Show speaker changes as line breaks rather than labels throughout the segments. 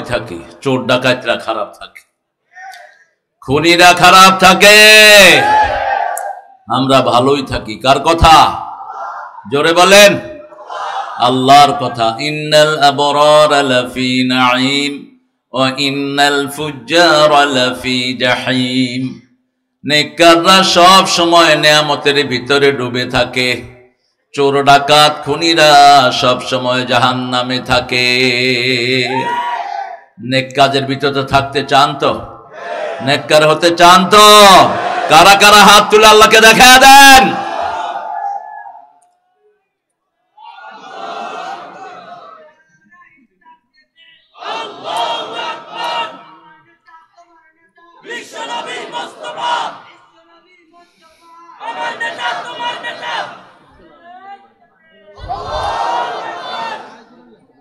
ভালোই থাকি, চোর ডাকাতরা খারাপ থাকে, খুনিরা খারাপ থাকে, আমরা ভালোই থাকি। কার কথা? জোরে বলেন, আল্লাহর কথা। ইন্নাল আবরারা লাফি নাঈম ওয়া ইন্নাল ফুজ্জারা লাফি জাহিম। নেককাররা সব সময় নিয়ামতের ভিতরে ডুবে থাকে, চোর ডাকাত খুনিরা সব সময় জাহান্নামে থাকে। নেক কাজের ভিতরে থাকতে চান তো? নেককার হতে চান তো? কারা কারা হাত তুলে আল্লাহকে দেখা দেন?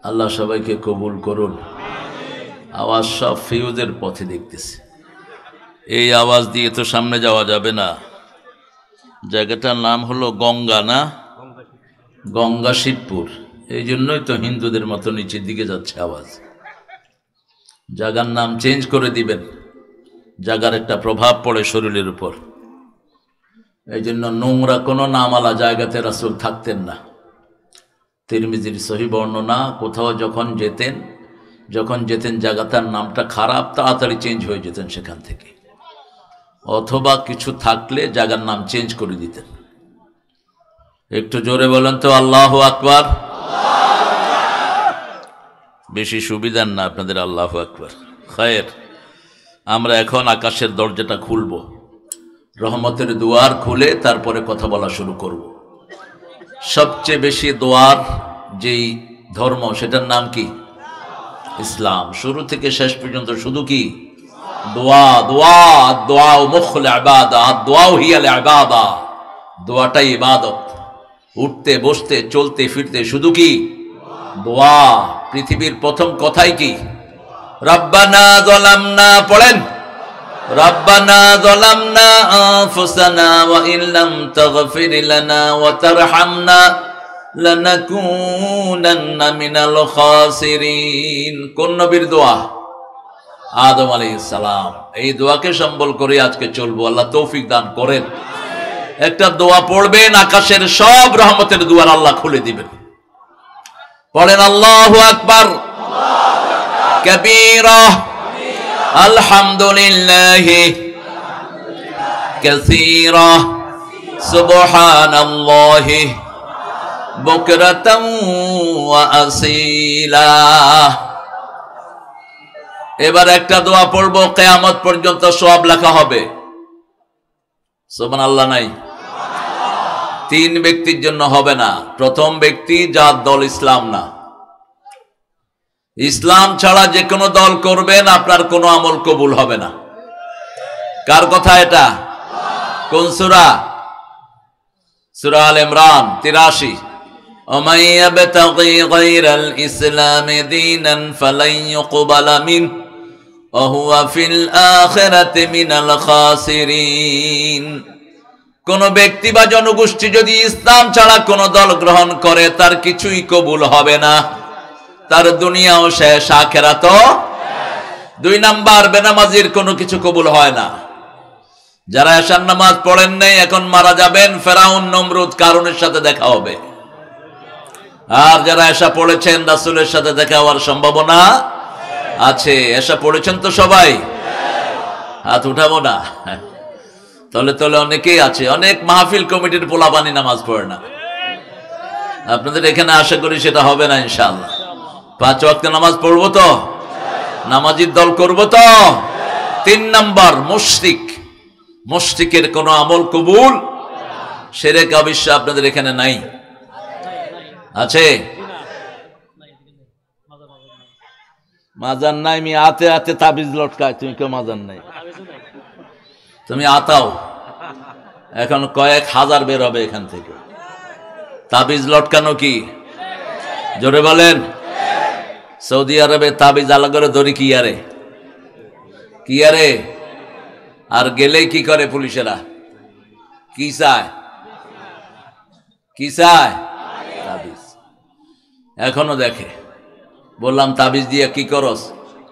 আল্লাহ সবাইকে কবুল করুন। আওয়াজ সব ফিউজের পথে দেখতেছে, এই আওয়াজ দিয়ে তো সামনে যাওয়া যাবে না। জায়গাটার নাম হলো গঙ্গা, না গঙ্গা শিবপুর, এই জন্যই তো হিন্দুদের মতো নিচের দিকে যাচ্ছে আওয়াজ। জায়গার নাম চেঞ্জ করে দিবেন, জায়গার একটা প্রভাব পড়ে শরীরের উপর। এই জন্য নোংরা কোনো নামালা জায়গাতে রাসূল থাকতেন না। তিরমিজির সহিহ বর্ণনা, কোথাও যখন যেতেন জায়গাটার নামটা খারাপ, তাড়াতাড়ি চেঞ্জ হয়ে যেতেন সেখান থেকে, অথবা কিছু থাকলে জায়গার নাম চেঞ্জ করে দিতেন। একটু জোরে বলেন তো আল্লাহু আকবার। বেশি সুবিধার না আপনাদের আল্লাহু আকবার। খায়ের, আমরা এখন আকাশের দরজাটা খুলব, রহমতের দুয়ার খুলে তারপরে কথা বলা শুরু করব। সবচেয়ে বেশি দোয়ার যেই ধর্ম, সেটার নাম কি? ইসলাম। শুরু থেকে শেষ পর্যন্ত শুধু কি? দোয়া, দোয়া। দোয়া মুখল ইবাদা, দোয়া হিয়াল ইবাদা। দোয়াটাই ইবাদত। উঠতে বসতে চলতে ফিরতে শুধু কি? দোয়া। পৃথিবীর প্রথম কথাই কি? রব্বানা যালামনা, পড়েন, রব্বানা যালামনা আনফুসানা ওয়া ইল্লাম তাগফির লানা ওয়া তারহামনা লানাকুনান্না মিনাল খাসিরিন। কোন নবীর দোয়া? আদম আলাইহিস সালাম। এই দোয়াকে সম্বল করে আজকে চলবো, আল্লাহ তৌফিক দান করেন। একটা দোয়া পড়বেন, আকাশের সব রহমতের দুয়ার আল্লাহ খুলে দিবেন। পড়েন আল্লাহু আকবার কাবীরা, আলহামদুলিল্লাহি কাসীরা, সুবহানাল্লাহি বুকরাতাম ওয়া আসীলা। এবার একটা দোয়া পড়বো, কিয়ামত পর্যন্ত সওয়াব লেখা হবে। সুবহানাল্লাহ নাই? তিন ব্যক্তির জন্য হবে না। প্রথম ব্যক্তি যার দল ইসলাম না। ইসলাম ছাড়া যে কোনো দল করবেন, আপনার কোনো আমল কবুল হবে না। কার কথা এটা? কোন সূরা? সূরা আল ইমরান 83। ومن يبتغي غير الإسلام دينا فلن يقبل منه وهو في الآخرة من الخاسرين। কোন ব্যক্তি বা জনগোষ্ঠী যদি ইসলাম ছাড়া কোন দল গ্রহণ করে, তার কিছুই কবুল হবে না, তার দুনিয়াও শেষ, আখিরাতও। দুই নাম্বার, বেনামাজির কোনো কিছু কবুল হয় না। যারা এশার নামাজ পড়েন নাই, এখন মারা যাবেন, ফেরাউন নমরুদ কারুনের সাথে দেখা হবে। আর যারা এশা পড়েছেন, রাসূলের সাথে দেখা হওয়ার সম্ভাবনা আছে। এশা পড়েছেন তো সবাই? হাত উঠাবো না? তলে তলে অনেকেই আছে। অনেক মাহফিল কমিটির পোলাপানি নামাজ পড়ে না। আপনাদের এখানে আশা করি সেটা হবে না ইনশাআল্লাহ। 5 ওয়াক্ত নামাজ পড়বো তো? নামাজির দল করবো তো? 3 নাম্বার, মুশরিক। মুশরিকের কোন আমল কবুল, শিরক অবশ্য আপনাদের এখানে নাই, আছে? মাজান নাই? আমি হাতে হাতে তাবিজ লটকায়, তুমি কেউ মাজান নাই? তুমি আতাও, এখন কয়েক হাজার বের হবে এখান থেকে। তাবিজ লটকানো কি? জোরে বলেন। সৌদি আরবে তাবিজ আলাদা করে ধরি কি আরে, কি আরে? আর গেলেই কি করে পুলিশেরা? কি চায়? কি চায়? তাবিজ। এখনো দেখে। বললাম তাবিজ দিয়ে কি করস?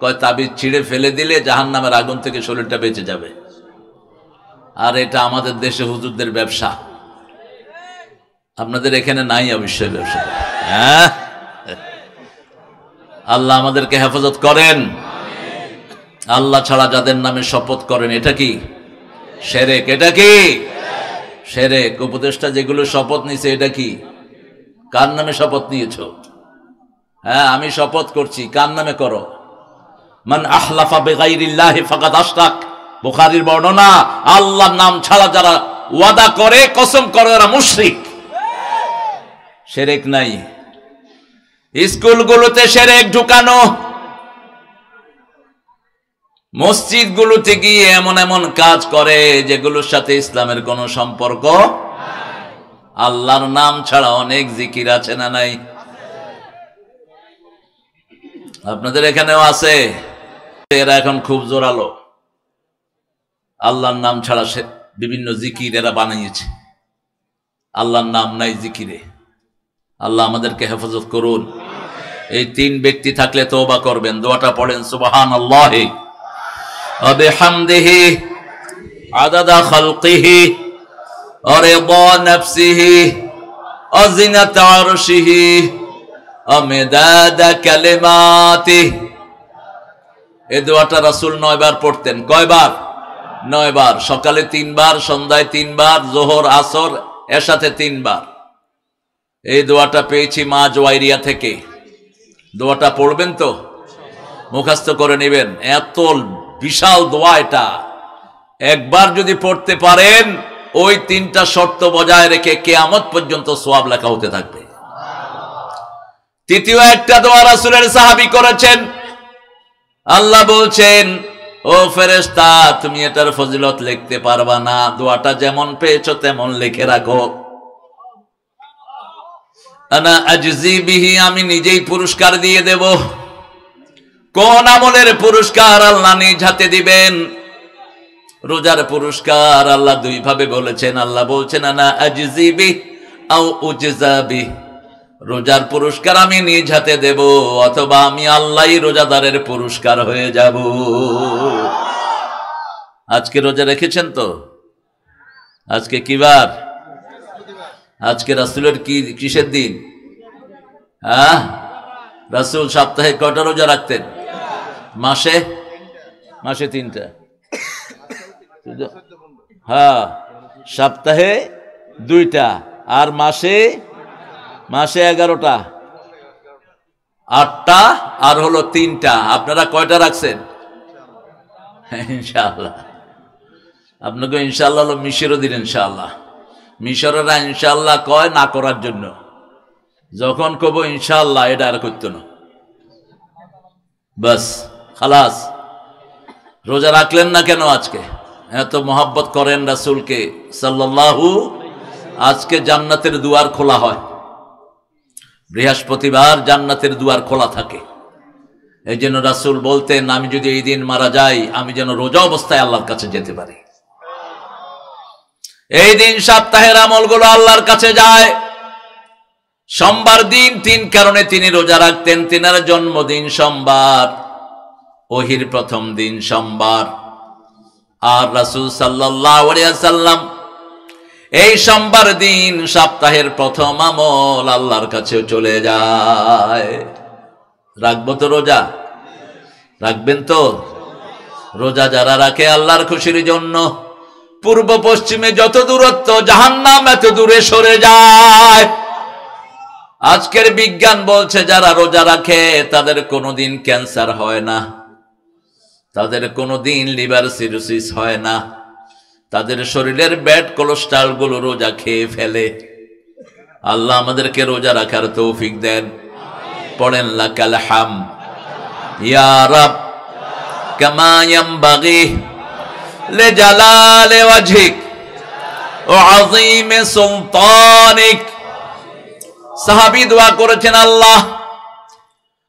কয় তাবিজ ছিঁড়ে ফেলে দিলে জাহান্নামের আগুন থেকে শরীরটা বেঁচে যাবে। আর এটা আমাদের দেশে হুজুরদের ব্যবসা, আপনাদের এখানে নাই অবশ্যই ব্যবসা। হ্যাঁ, আল্লাহ আমাদেরকে হেফাজত করেন। আল্লাহ ছাড়া যাদের নামে শপথ করেন, এটা কি শিরক? এটা কি শিরক? উপদেষ্টা যেগুলো শপথ নিছে, এটা কি? কার নামে শপথ নিয়েছো? হ্যাঁ, আমি শপথ করছি, কার নামে করো? মান আহলাফা বিগাইরিল্লাহি ফাকাদ আশরাক, বুখারীর বর্ণনা। আল্লাহর নাম ছাড়া যারা ওয়াদা করে, কসম করে, এরা মুশরিক। শিরক নাই। স্কুলগুলোতে শিরক ঢুকানো, মসজিদগুলোতে গিয়ে এমন এমন কাজ করে যেগুলোর সাথে ইসলামের কোনো সম্পর্ক। আল্লাহর নাম ছাড়া অনেক জিকির আছে না নাই? আপনাদের এখানেও আছে। এরা এখন খুব জোরালো, আল্লাহর নাম ছাড়া বিভিন্ন জিকির এরা বানিয়েছে। আল্লাহর নাম নাই জিকিরে। আল্লাহ আমাদেরকে হেফাজত করুন। এই তিন ব্যক্তি থাকলে তওবা করবেন, দোয়াটা পড়েন, সুবহানাল্লাহি ওয়া বিহামদিহি আদাদা খালকিহি ওয়া রিদা নাফসিহি ওয়া জিনাতা আরশিহি ওয়া মিদাদা কালিমাতিহি। এই দোয়াটা রাসূল 9 বার পড়তেন। কয়বার? 9 বার। সকালে 3 বার, সন্ধ্যায় 3 বার, যোহর, আসর, এশাতে 3 বার। এই দোয়াটা পেয়েছি মা জোয়াইরিয়া থেকে। দোয়াটা পড়বেন তো, মুখস্থ করে নেবেন। এত বিশাল দোয়া এটা। একবার যদি পড়তে পারেন, ওই 3টা শর্ত বজায় রেখে কিয়ামত পর্যন্ত সওয়াব লেখা হতে থাকবে। তৃতীয় একটা দোয়া রাসূলের সাহাবী করেছেন। আল্লাহ বলছেন, ও ফেরেশতা, তুমি এটার ফজিলত লিখতে পারবা না, দোয়াটা যেমন পেয়েছো তেমন লিখে রাখো। আনা আজজি বিহি, আমি নিজেই পুরস্কার দিয়ে দেব। কোন আমলের পুরস্কার? আল্লাহ নিজ হাতে দিবেন। রোজার পুরস্কার আল্লাহ 2 ভাবে বলেছেন। আল্লাহ বলছেন, আনা আজজি বিহি আও উজজা বিহি, রোজার পুরস্কার আমি নিজ হাতে দেব, অথবা আমি আল্লাহই রোজাদারের পুরস্কার হয়ে যাব। আজকে রোজা রেখেছেন তো? আজকে কি বার? আজকে রাসূলের কিসের দিন? হ্যাঁ, রাসূল সপ্তাহে কয়টা রোজা রাখতেন? মাসে 3টা। হ্যাঁ, সপ্তাহে 2টা, আর মাসে 11টা, 8টা, আর হলো 3টা। আপনারা কয়টা রাখছেন? ইনশাআল্লাহ। আপনাকে ইনশাআল্লাহ মিশরও দিন। ইনশাআল্লাহ মিশরেরা ইনশাআল্লাহ কয় না করার জন্য। যখন কব ইনশাআল্লাহ, এটা আর করতো না, বাস খালাস। রোজা রাখলেন না কেন আজকে? এত মহব্বত করেন রাসূলকে সাল্লাল্লাহু। আজকে জান্নাতের দুয়ার খোলা হয়। বৃহস্পতিবার জান্নাতের দুয়ার খোলা থাকে। এই জন্য রাসূল বলতেন, আমি যদি এই দিন মারা যাই, আমি যেন রোজা অবস্থায় আল্লাহর কাছে যেতে পারি। এই দিন সপ্তাহের আমলগুলো আল্লাহর কাছে যায়। সোমবার দিন 3 কারণে তিনি রোজা রাখতেন। তিনার জন্মদিন সোমবার, ওহির প্রথম দিন সোমবার। আর রাসূল সাল্লাল্লাহু আলাইহি ওয়াসাল্লাম এই সোমবার দিন সপ্তাহের প্রথম আমল আল্লাহর কাছে চলে যায়। রাখবো তো রোজা? রাখবেন তো? রোজা যারা রাখে আল্লাহর খুশির জন্য, পূর্ব পশ্চিমে যত দূরত্ব, জাহান্নাম এত দূরে সরে যায়। আজকের বিজ্ঞান বলছে, যারা রোজা রাখে তাদের কোনোদিন ক্যান্সার হয় না, তাদের কোনোদিন লিভার সিরোসিস হয় না, তাদের শরীরের ব্যাড কোলেস্ট্রল গুলো রোজা খেয়ে ফেলে। আল্লাহ আমাদেরকে রোজা রাখার তৌফিক দেন। পড়েন লাকাল হাম ইয়া রাব কামা ইয়ামবাগি লিজালালি ওয়াজহিক ওয়া আযীমি সুলতানিক। সাহাবী দোয়া করেছেন, আল্লাহ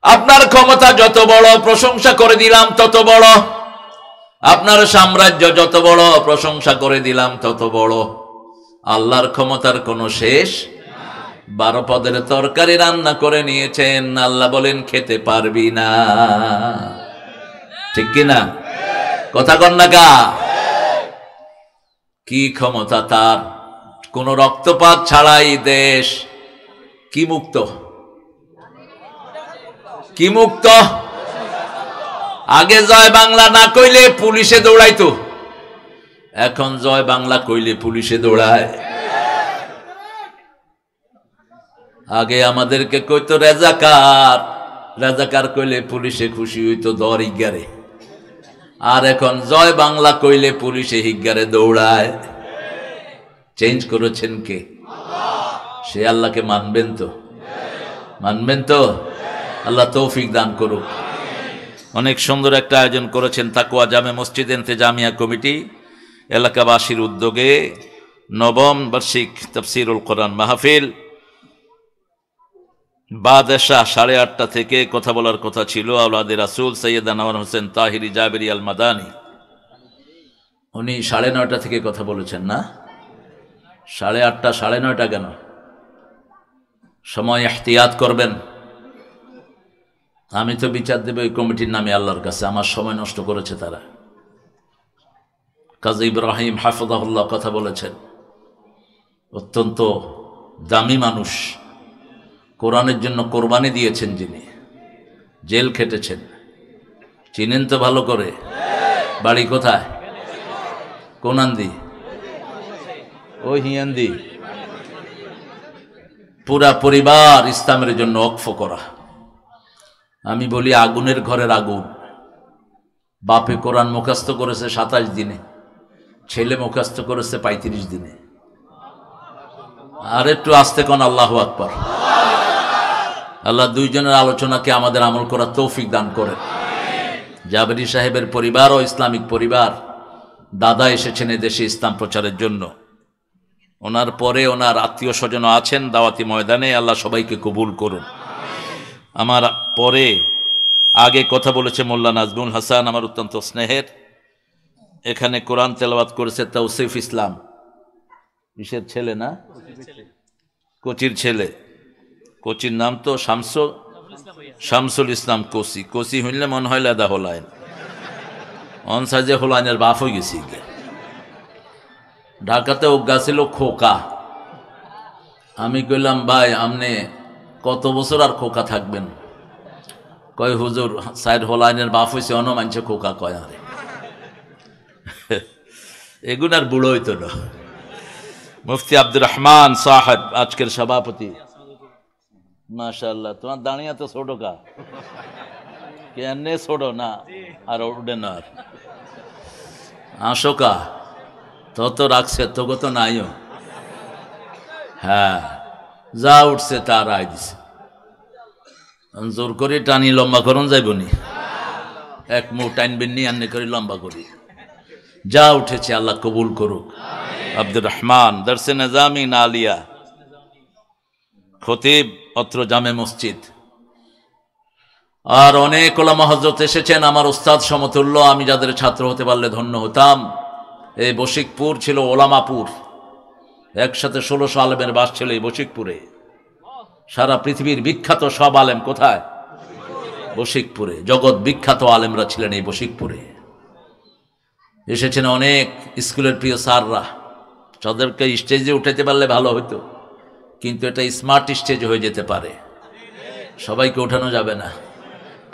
আপনার ক্ষমতা যত বড়, প্রশংসা করে দিলাম তত বড়। আপনার সাম্রাজ্য যত বড়, প্রশংসা করে দিলাম তত বড়। আল্লাহর ক্ষমতার কোনো শেষ। 12 পদের তরকারি রান্না করে নিয়েছেন, আল্লাহ বলেন খেতে পারবি না। ঠিক কিনা? কথা কন না কা? কি ক্ষমতা তার! কোন রক্তপাত ছাড়াই দেশ কি মুক্ত, কি মুক্ত। আগে জয় বাংলা না কইলে পুলিশে দৌড়াইতো, এখন জয় বাংলা কইলে পুলিশে দৌড়ায়। আগে আমাদেরকে কইতো রেজাকার, রেজাকার কইলে পুলিশে খুশি হইতো দর হিগারে, আর এখন জয় বাংলা কইলে পুলিশে হিগারে দৌড়ায়। চেঞ্জ করেছেন কে? সে আল্লাহকে মানবেন তো? মানবেন তো? আল্লাহ তৌফিক দান করুক। অনেক সুন্দর একটা আয়োজন করেছেন তাকওয়া জামে মসজিদ ইন্তেজামিয়া কমিটি এলাকাবাসীর উদ্যোগে নবম বার্ষিক তাফসীরুল কোরআন মাহফিল। বাদশাহ 8:30 থেকে কথা বলার কথা ছিল আওলাদে রাসূল সৈয়দ আনোয়ার হোসেন তাহিরি জাবেরি আল মাদানী। উনি 9:30 থেকে কথা বলেছেন না? 8:30 9:30 কেন? সময় ইহতিয়াত করবেন। আমি তো বিচার দেব এই কমিটির নামে আল্লাহর কাছে, আমার সময় নষ্ট করেছে তারা। কাজী ইব্রাহিম হাফিজাহুল্লাহ কথা বলেছেন, অত্যন্ত দামি মানুষ, কোরআনের জন্য কোরবানি দিয়েছেন যিনি, জেল খেটেছেন, চিনেন তো ভালো করে? বাড়ি কোথায়? কোনান্দি? ওই হিয়ান্দি। পুরা পরিবার ইসলামের জন্য ওয়াকফ করা। আমি বলি আগুনের ঘরের আগুন। বাপে কোরআন মুখস্থ করেছে 27 দিনে, ছেলে মুখস্থ করেছে 35 দিনে। আর একটু আস্তে কোন আল্লাহু আকবার। আল্লাহ দুইজনের আলোচনাকে আমাদের আমল করার তৌফিক দান করেন। জাবেরি সাহেবের পরিবার ও ইসলামিক পরিবার, দাদা এসেছেন এদেশে ইসলাম প্রচারের জন্য, ওনার পরে ওনার আত্মীয় স্বজন আছেন দাওয়াতি ময়দানে, আল্লাহ সবাইকে কবুল করুন। আমার পরে আগে কথা বলেছে মোল্লা নাজমুল হাসান, আমার অত্যন্ত স্নেহের। এখানে কোরআন তেলাওয়াত করেছে তৌসিফ ইসলাম, কিসের ছেলে না? কোচির ছেলে। কোচির নাম তো শামসুল ইসলাম কোসি। কোসি হইলে মনে হয় লেদা হোলাইন, অনসাজে হোলাইনের বাপ হয়ে গেছি। ঢাকাতে অজ্ঞা ছিল খোকা। আমি কইলাম ভাই আপনি কত বছর আর খোকা থাকবেন? কয় হুজুর সাইড হোলাইনের বাপ হয়েছে, অন্য মানছে খোকা কয়। আরে এগুন আর বুড়ো হইতো না। মুফতি আব্দুর রহমান সাহেব আজকের সভাপতি, মাশাআল্লাহ। তোমার দাঁড়িয়ে তো ছোট কা কেনে ছোট না, আর উঠে না, আর আশোকা তত রাখছে তোকে তো নাইও। হ্যাঁ, যা উঠছে তার আয় দিছে। জোর করে টানি লম্বা করুন যাইবনি, এক মুখ টাইনবেন নি, আন্নে করে লম্বা করি। যা উঠেছে আল্লাহ কবুল করুক। আব্দুর রহমান দরসে নিজামি নালিয়া খতিব অত্র জামে মসজিদ। আর অনেক ওলামা হযরত এসেছেন, আমার উস্তাদ সমতুল্য। আমি যাদের ছাত্র হতে পারলে ধন্য হতাম। এই বশিকপুর ছিল ওলামাপুর, একসাথে 1600 আলেমের বাস ছিল এই বশিকপুরে। সারা পৃথিবীর বিখ্যাত সব আলেম কোথায়? বশিকপুরে। জগৎ বিখ্যাত আলেমরা ছিলেন এই বশিকপুরে। এসেছেন অনেক স্কুলের প্রিয় স্যাররা, তাদেরকে স্টেজে উঠাতে পারলে ভালো হতো, কিন্তু এটা স্মার্ট স্টেজ হয়ে যেতে পারে, সবাইকে ওঠানো যাবে না।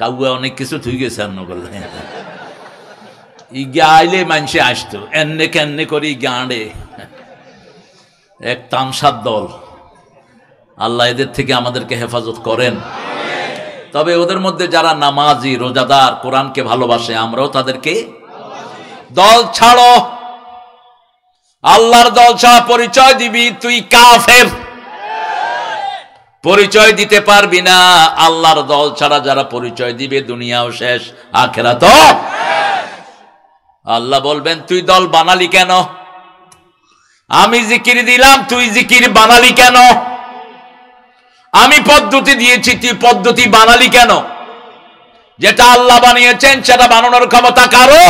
কাউয়া অনেক কিছু থুই গেছে অন্য করলে ইগা আইলে মানুষে আসতো, এন্নে কেন্নে করি গাঁড়ে এক তামসার দল। আল্লাহ এদের থেকে আমাদেরকে হেফাজত করেন। তবে ওদের মধ্যে যারা নামাজি, রোজাদার, কোরআনকে ভালোবাসে, আমরাও তাদেরকে দল ছাড়ো। আল্লাহর দল ছাড়া পরিচয় দিবি তুই কাফের, পরিচয় দিতে পারবি না। আল্লাহর দল ছাড়া যারা পরিচয় দিবে দুনিয়াও শেষ, আখিরাতও। আল্লাহ বলবেন তুই দল বানালি কেন? আমি জিকির দিলাম, তুই জিকির বানালি কেন? আমি পদ্ধতি দিয়েছি, তুই পদ্ধতি বানালি কেন? যেটা আল্লাহ বানিয়েছেন সেটা বানানোর ক্ষমতা কারো?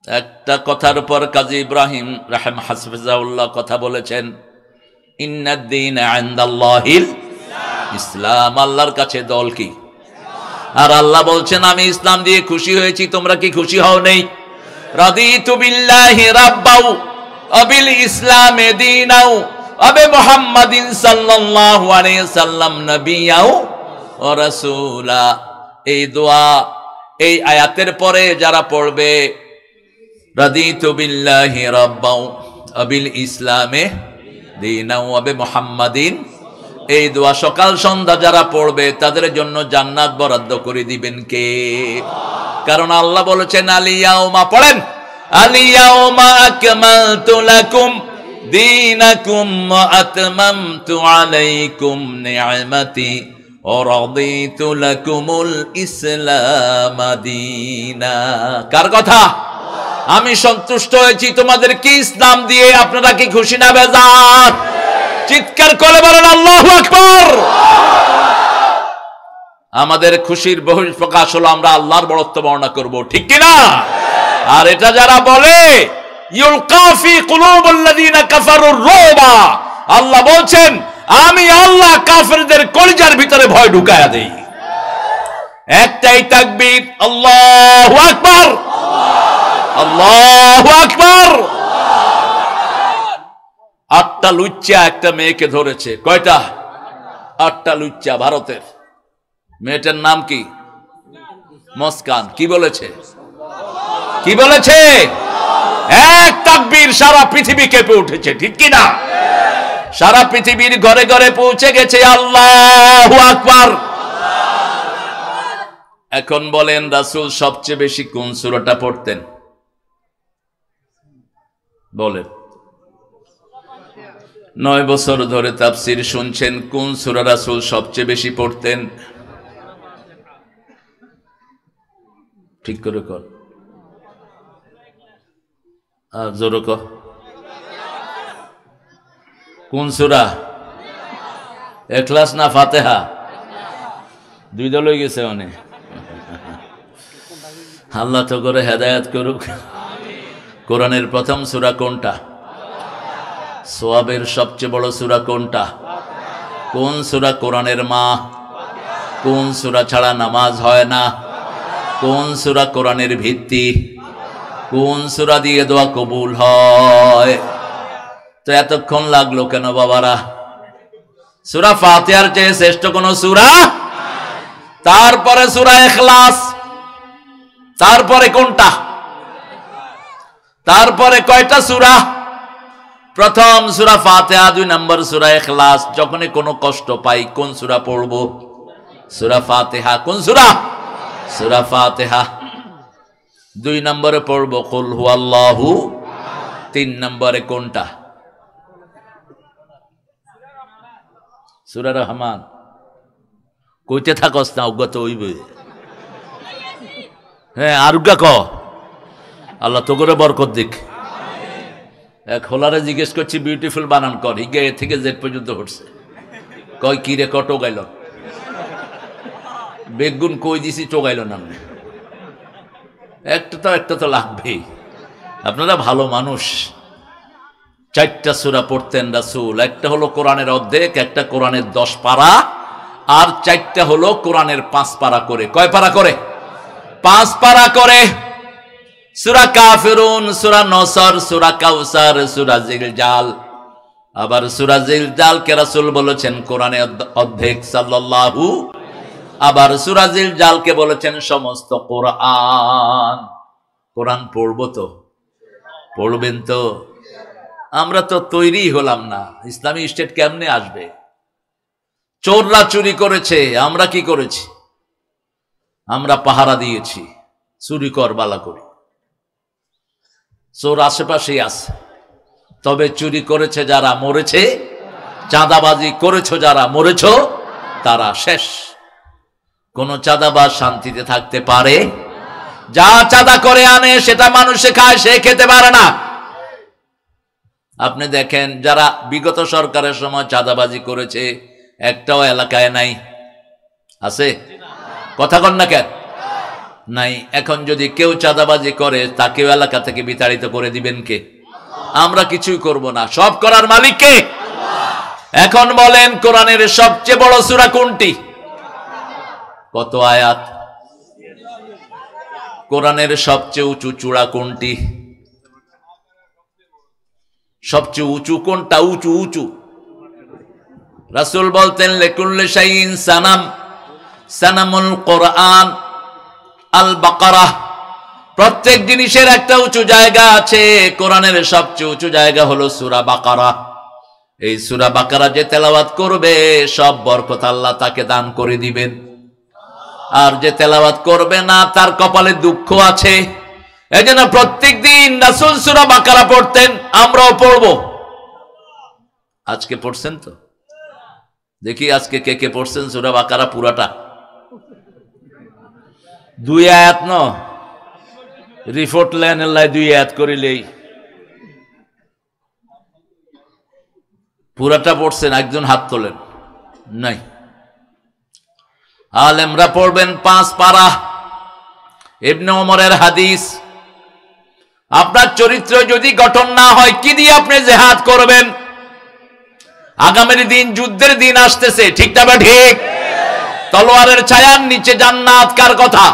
একটা কথার উপর কাজী ইব্রাহিম রাহিম হাফিজাহুল্লাহ কথা বলেছেন, ইন্নাদ-দীন ইনদাল্লাহিল ইসলাম। আল্লাহর কাছে দল কি? আর আল্লাহ বলছেন আমি ইসলাম দিয়ে খুশি হয়েছি, তোমরা কি খুশি হও নাই? রাদিতু বিল্লাহি রাব্বাউ ওয়া বিল ইসলামি দীনাও ওয়া বি মুহাম্মাদিন সাল্লাল্লাহু আলাইহি সাল্লাম নাবিয়াও ওয়া রাসূলা। এই দোয়া এই আয়াতের পরে যারা পড়বে রাদিতু বিল্লাহি রাব্বাউ ওয়া বিল ইসলামি দীনাও ওয়া বি মুহাম্মাদিন, এই দোয়া সকাল সন্ধ্যা যারা পড়বে তাদের জন্য জান্নাত বরাদ্দ করে দিবেন কে? কারণ আল্লাহ বলেছেন আলিয়াউমা, পড়েন, আলিয়াউমা আকমালতু লাকুম দীনাকুম ওয়া আতমামতু আলাইকুম নি'মাতি ওয়া রাদিতু লাকুমুল ইসলাম দীনা। কার কথা? আমি সন্তুষ্ট হয়েছি তোমাদেরকে ইসলাম দিয়ে। আপনারা কি খুশি না বেজার? চিৎকার করে বলেন আল্লাহু আকবার। আমাদের খুশির বহিঃপ্রকাশ হলো আমরা আল্লাহর বড়ত্ব বর্ণনা করব, ঠিক কি না? আর এটা যারা বলে ইউলকা ফি কুলুবিল্লাযিনা কাফারুর রুবা, আল্লাহ বলছেন আমি আল্লাহ কাফেরদের কলিজার ভিতরে ভয় ঢুকায়া দেই। একটাই তাকবীর, আল্লাহু আকবার, আল্লাহু আকবার। 8টা লুচ্চা একটা মেয়েকে ধরেছে। কয়টা? 8টা লুচ্চা। ভারতের মেয়েটার নাম কি? মুস্কান। কি বলেছে? কি বলেছে? এক তাকবীর, সারা পৃথিবী কেঁপে উঠেছে, ঠিক কি না? সারা পৃথিবীর ঘরে ঘরে পৌঁছে গেছে আল্লাহু আকবার। এখন বলেন রাসূল সবচেয়ে বেশি কোন সূরাটা পড়তেন? বলেন। 9 বছর ধরে তাফসীর শুনছেন, কোন সূরা রাসূল সবচেয়ে বেশি পড়তেন? ঠিক করে কর, আর জোরে কর। কোন সূরা? ইখলাস না ফাতিহা? দুই দল হয়ে গেছে অনেক। আল্লাহ তো করে হেদায়েত করুক। কোরআনের প্রথম সূরা কোনটা? সোয়াবের সবচেয়ে বড় সূরা কোনটা? কোন সূরা কোরআনের মা? কোন সূরা ছাড়া নামাজ হয় না? কোন সূরা কোরআনের ভিত্তি? কোন সূরা দিয়ে দোয়া কবুল হয়? তো এতক্ষণ লাগলো কেন বাবারা? সূরা ফাতিহার চেয়ে শ্রেষ্ঠ কোন সূরা? তারপরে সূরা ইখলাস, তারপরে কোনটা? তারপরে কয়টা সূরা? প্রথম সূরা ফাতিহা, 2 নম্বর সূরা ইখলাস। যখনই কোনো কষ্ট পাই কোন সূরা পড়ব? সূরা ফাতিহা। কোন সূরা? সূরা ফাতিহা। 2 নম্বরে পড়ব কুল হুয়াল্লাহু। 3 নম্বরে কোনটা? সূরা রহমান। কইতে থাকস না, অজ্ঞাত হইবে। হ্যাঁ, আরুগা ক, আল্লাহ তো করে বরকত দিক। এক হোলারে জিজ্ঞেস করছি বিউটিফুল বানান কর, হিগে এ থেকে জেড পর্যন্ত হচ্ছে। কয় কি রে, কটো গাইল বেগুন কই দিছি, টোগাইল না। একটা তো লাগবেই। আপনারা ভালো মানুষ। 4টা সূরা পড়তেন রাসূল। একটা হলো কোরআনের অর্ধেক, একটা কোরআনের 10 পারা, আর 4টা হলো কোরআনের 5 পারা করে। কয় পারা করে? 5 পারা করে। সূরা কাফিরুন, সূরা নসর, সূরা কাউসার, সূরা জিলজাল। আবার সূরা জিলজালকে রাসূল বলেছেন কোরআনের অর্ধেক সাল্লাল্লাহু। আবার সূরা জিলজালকে বলেছেন সমস্ত কোরআন। কোরআন পড়বো তো? পড়বেন তো? আমরা তো তৈরি হলাম না। ইসলামী স্টেট কেমনে আসবে? চোররা চুরি করেছে, আমরা কি করেছি? আমরা পাহারা দিয়েছি, চুরি কর বালা করি। চোর আশেপাশেই আছে, তবে চুরি করেছে যারা মরেছে, চাঁদাবাজি করেছ যারা মরেছ তারা শেষ। কোন চাঁদাবাজ শান্তিতে থাকতে পারে? যা চাঁদা করে আনে সেটা মানুষে খায়, সে খেতে পারে না। আপনি দেখেন যারা বিগত সরকারের সময় চাঁদাবাজি করেছে একটাও এলাকায় নাই। আছে? কথা কন না কেন? নাই। এখন যদি কেউ চাঁদাবাজি করে তাকেও এলাকা থেকে বিতাড়িত করে দিবেন কে? আমরা কিছুই করব না, সব করার মালিক কে? এখন বলেন কোরআনের সবচেয়ে বড় সূরা কোনটি? কত আয়াত? কোরআনের সবচেয়ে উঁচু চূড়া কোনটি? সবচেয়ে উঁচু কোনটা? উঁচু উঁচু। রাসূল বলতেন লিকুল্লি শাইইন সানাম, সানামুল কোরআন আল বাকারাহ। প্রত্যেক জিনিসের একটা উঁচু জায়গা আছে, কোরআনের সবচেয়ে উঁচু জায়গা হলো সূরা বাকারা। এই সূরা বাকারা যে তেলাওয়াত করবে সব বরকত আল্লাহ তাকে দান করে দিবেন, আর যে তেলাওয়াত করবে না তার কপালে দুঃখ আছে। এজন্য প্রত্যেক দিন রাসূল সূরা বাকারা পড়তেন, আমরাও পড়ব। আজকে পড়ছেন তো? দেখি আজকে কে কে পড়ছেন সূরা বাকারা পুরাটা? 2 আয়াত ন রিপোর্ট লেন আল্লাহ 2 আয়াত করিলেই পুরাটা পড়ছেন। একজন হাত তোলেন নাই। আলেমরা পড়বেন 5 পারা। ইবনে ওমরের হাদিস, আপনার চরিত্র যদি গঠন না হয় কি দিয়ে আপনি জিহাদ করবেন? আগামীর দিন যুদ্ধের দিন আসতেছে, ঠিক না বা ঠিক? তলোয়ারের ছায়ার নিচে জান্নাত কার কথা?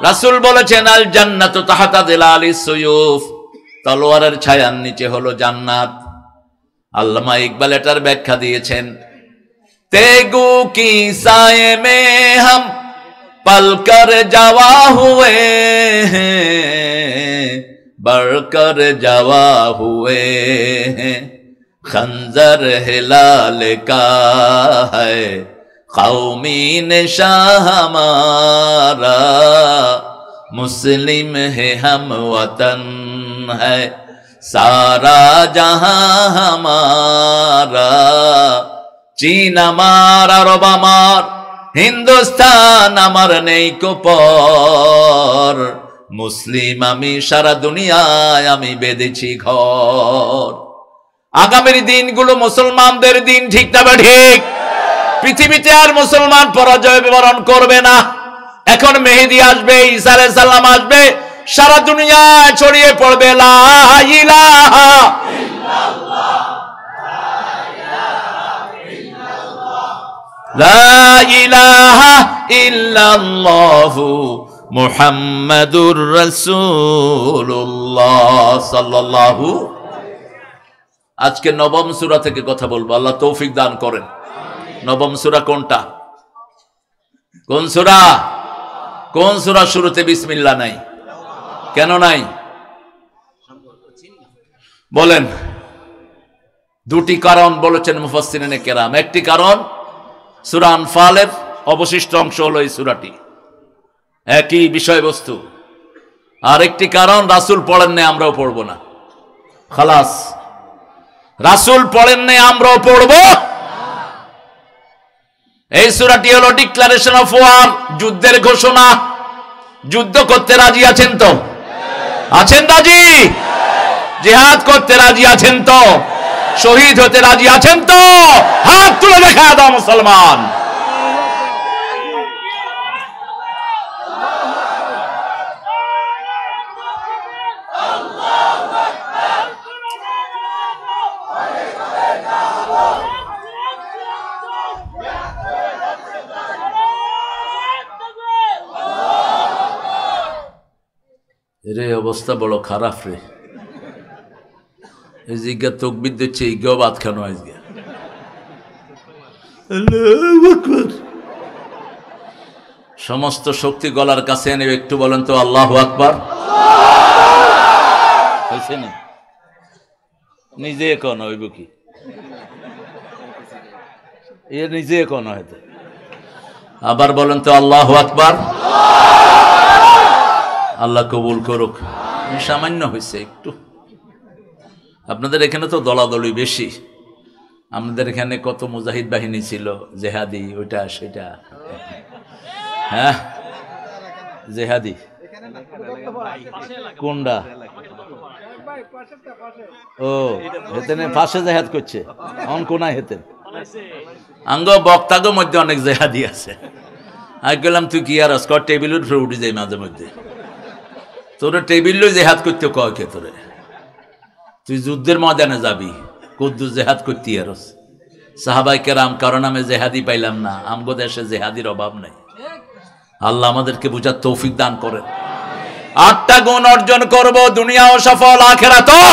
রাসূল বলেছেন আল জান্নাতু তাহতা যিলালিস সুয়ুফ, তলোয়ারের ছায়ার নিচে হলো জান্নাত। আল্লামা ইকবাল এটার ব্যাখ্যা দিয়েছেন, তেগু কি সায়ে মে হাম পলকর যাওয়া হুয়ে হ্যাঁ, বড়কর যাওয়া হুয়ে হ্যাঁ, খঞ্জর হিলাল কা है कौमी निशान हमारा, मुस्लिम है हम वतन है सारा जहां हमारा, चीन আমার আরব আমার হিন্দুস্তান আমার নেই কো পর, মুসলিম আমি সারা দুনিয়ায় আমি বেঁধেছি ঘর। আগামীর দিনগুলো মুসলমানদের দিন, ঠিক না বা ঠিক? পৃথিবীতে আর মুসলমান পরাজয় বরণ করবে না। এখন মেহেদী আসবে, ঈসা আলাইহিস সালাম আসবে, সারা দুনিয়ায় ছড়িয়ে পড়বে লা ইলাহা ইল্লাল্লাহ, লা ইলাহা ইল্লাল্লাহ মুহাম্মাদুর রাসূলুল্লাহ সাল্লাল্লাহু। আজকে নবম সূরা থেকে কথা বলবো, আল্লাহ তৌফিক দান করেন। নবম সূরা কোনটা? কোন সূরা? কোন সূরা শুরুতে বিসমিল্লাহ নাই? কেন নাই বলেন? দুটি কারণ বলেছেন মুফাসসিরিনে কেরাম। একটি কারণ সূরা আনফালের অবশিষ্ট অংশ হলো এই সূরাটি, একই বিষয়বস্তু। আর একটি কারণ রাসূল পড়েন নাই, আমরাও পড়ব না। খালাস, রাসূল পড়েন নাই, আমরাও পড়ব। এই সূরাটি হলো ডিক্লারেশন অফ ওয়ার, যুদ্ধের ঘোষণা। যুদ্ধ করতে রাজি আছেন তো? আছেন রাজি? জিহাদ করতে রাজি আছেন তো? শহীদ হতে রাজি আছেন তো? হাত তুলে দেখা দাও মুসলমান। রে অবস্থা বড় খারাপ রে। এই জিজ্ঞা তকবির দিচ্ছে, ইজ্ঞাও বাদ খানো আজকে। সমস্ত শক্তি গলার কাছে এনে একটু বলেন তো আল্লাহু আকবার। হয়েছে না? নিজে কোন হইব কি? এ নিজে কোন হয়তো। আবার বলেন তো আল্লাহু আকবার। আল্লাহ কবুল করুক। সামান্য হয়েছে একটু। আপনাদের এখানে তো দলাদলি বেশি। আমাদের এখানে কত মুজাহিদ বাহিনী ছিল, জেহাদি, ওইটা সেটা। হ্যাঁ, জেহাদি কোনটা? ও হেতেনে পাশে জেহাদ করছে, অন কোনায় হেতেন আঙ্গ বক্তাগো মধ্যে অনেক জেহাদি আছে। আমি গেলাম তুই কি আর স্কট টেবিলের উপরে উঠে যাই মাঝে মধ্যে, তোর টেবিল জেহাদ করতে কয় কে তোরে? তুই যুদ্ধের ময়দানে যাবি, কুদ্দুস জেহাদ করতে আরস। সাহাবাই কেরাম কারণ আমি জেহাদি পাইলাম না, আমগো দেশে জেহাদির অভাব নাই। আল্লাহ আমাদেরকে বুঝার তৌফিক দান করেন। 8টা গুণ অর্জন করব, দুনিয়াও সফল, আখিরাতও।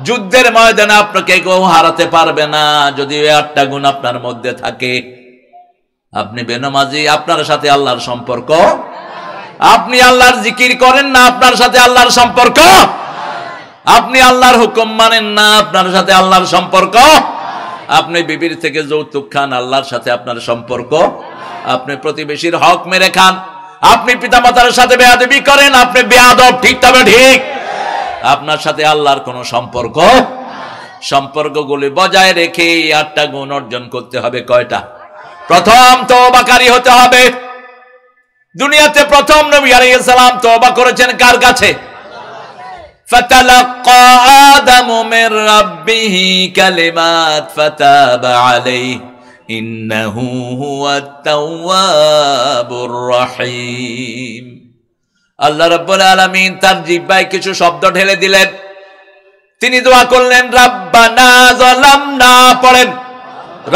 যুদ্ধের ময়দানে আপনাকে কেউ হারাতে পারবে না যদি ওই 8টা গুণ আপনার মধ্যে থাকে। আপনি বেনামাজি, আপনার সাথে আল্লাহর সম্পর্ক। আপনি আল্লাহর জিকির করেন না, আপনার সাথে আল্লাহর সম্পর্ক। আপনি আল্লাহর হুকুম মানেন না, আপনার সাথে আল্লাহর সম্পর্ক। আপনি বিবির থেকে যৌতুক খান, আল্লাহর সাথে আপনার সম্পর্ক। আপনি প্রতিবেশীর হক মেরে খান, আপনি পিতামাতার সাথে বেয়াদবি করেন, আপনি বেয়াদব। ঠিক তবে ঠিক, আপনার সাথে আল্লাহর কোনো সম্পর্ক। সম্পর্কগুলি বজায় রেখে 8টা গুণ অর্জন করতে হবে। কয়টা? প্রথম, তওবাকারী হতে হবে। দুনিয়াতে প্রথম নবী আলাইহিস সালাম তওবা করেছেন কার কাছে? ফাতালাক্কা আদামু মির রাব্বিহি কালিমাত ফাতাবা আলাইহি ইন্নাহু হুয়াত তাওয়াবুর রহিম। আল্লাহ রাব্বুল আলামিন তার জিহ্বায় কিছু শব্দ ঢেলে দিলেন, তিনি দোয়া করলেন রাব্বানা যালামনা, পড়েন